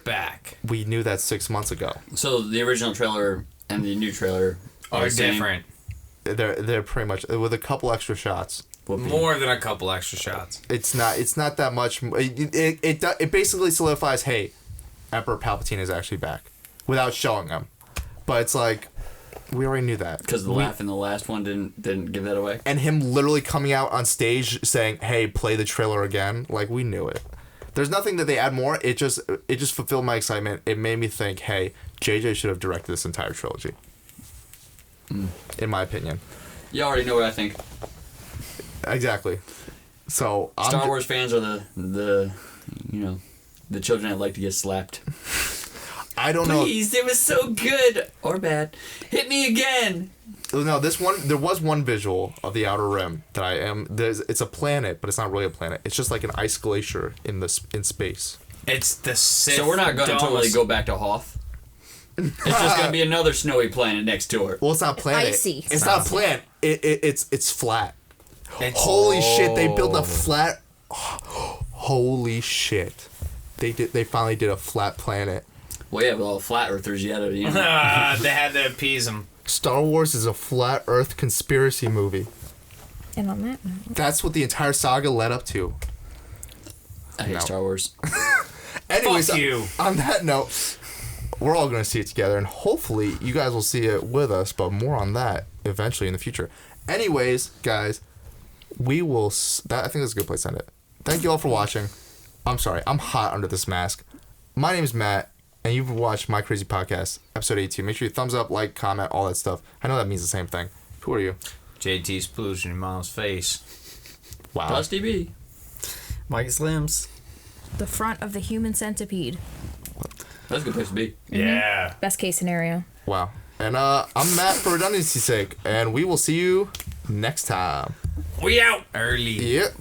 back. We knew that 6 months ago. So the original trailer and the new trailer are different. They're pretty much with a couple extra shots. More than a couple extra shots. It's not that much. It basically solidifies, hey, Emperor Palpatine is actually back, without showing him. But it's like, we already knew that. Because the laugh in the last one didn't give that away. And him literally coming out on stage saying, hey, play the trailer again. Like, we knew it. There's nothing that they add more. It just fulfilled my excitement. It made me think, hey, JJ should have directed this entire trilogy. In my opinion. You already know what I think. Exactly. So Star Wars fans are the children that like to get slapped. I don't know. Please, it was so good or bad. Hit me again. No, there was one visual of the Outer Rim that it's a planet, but it's not really a planet. It's just like an ice glacier in space. It's the Sith. So we're not going to totally go back to Hoth. It's just going to be another snowy planet next to it. Well, it's not a planet. Icy. It's not a planet. It's flat. Holy shit! They built a flat. Holy shit! They finally did a flat planet. Well, yeah, with all the flat earthers, you had to, They had to appease them. Star Wars is a flat Earth conspiracy movie. And on that note, That's what the entire saga led up to. I hate Star Wars. Anyways, Fuck you. On that note, we're all going to see it together, and hopefully you guys will see it with us, but more on that eventually in the future. Anyways, guys, we will... I think that's a good place to end it. Thank you all for watching. I'm sorry, I'm hot under this mask. My name is Matt, and you've watched My Crazy Podcast, episode 82. Make sure you thumbs up, like, comment, all that stuff. I know that means the same thing. Who are you? JT's splooge in your mom's face. Wow. Plus DB. Mike Slims. the front of the human centipede. That's a good place to be. Yeah. Best case scenario. Wow. And I'm Matt for redundancy's sake, and we will see you next time. We out early. Yep.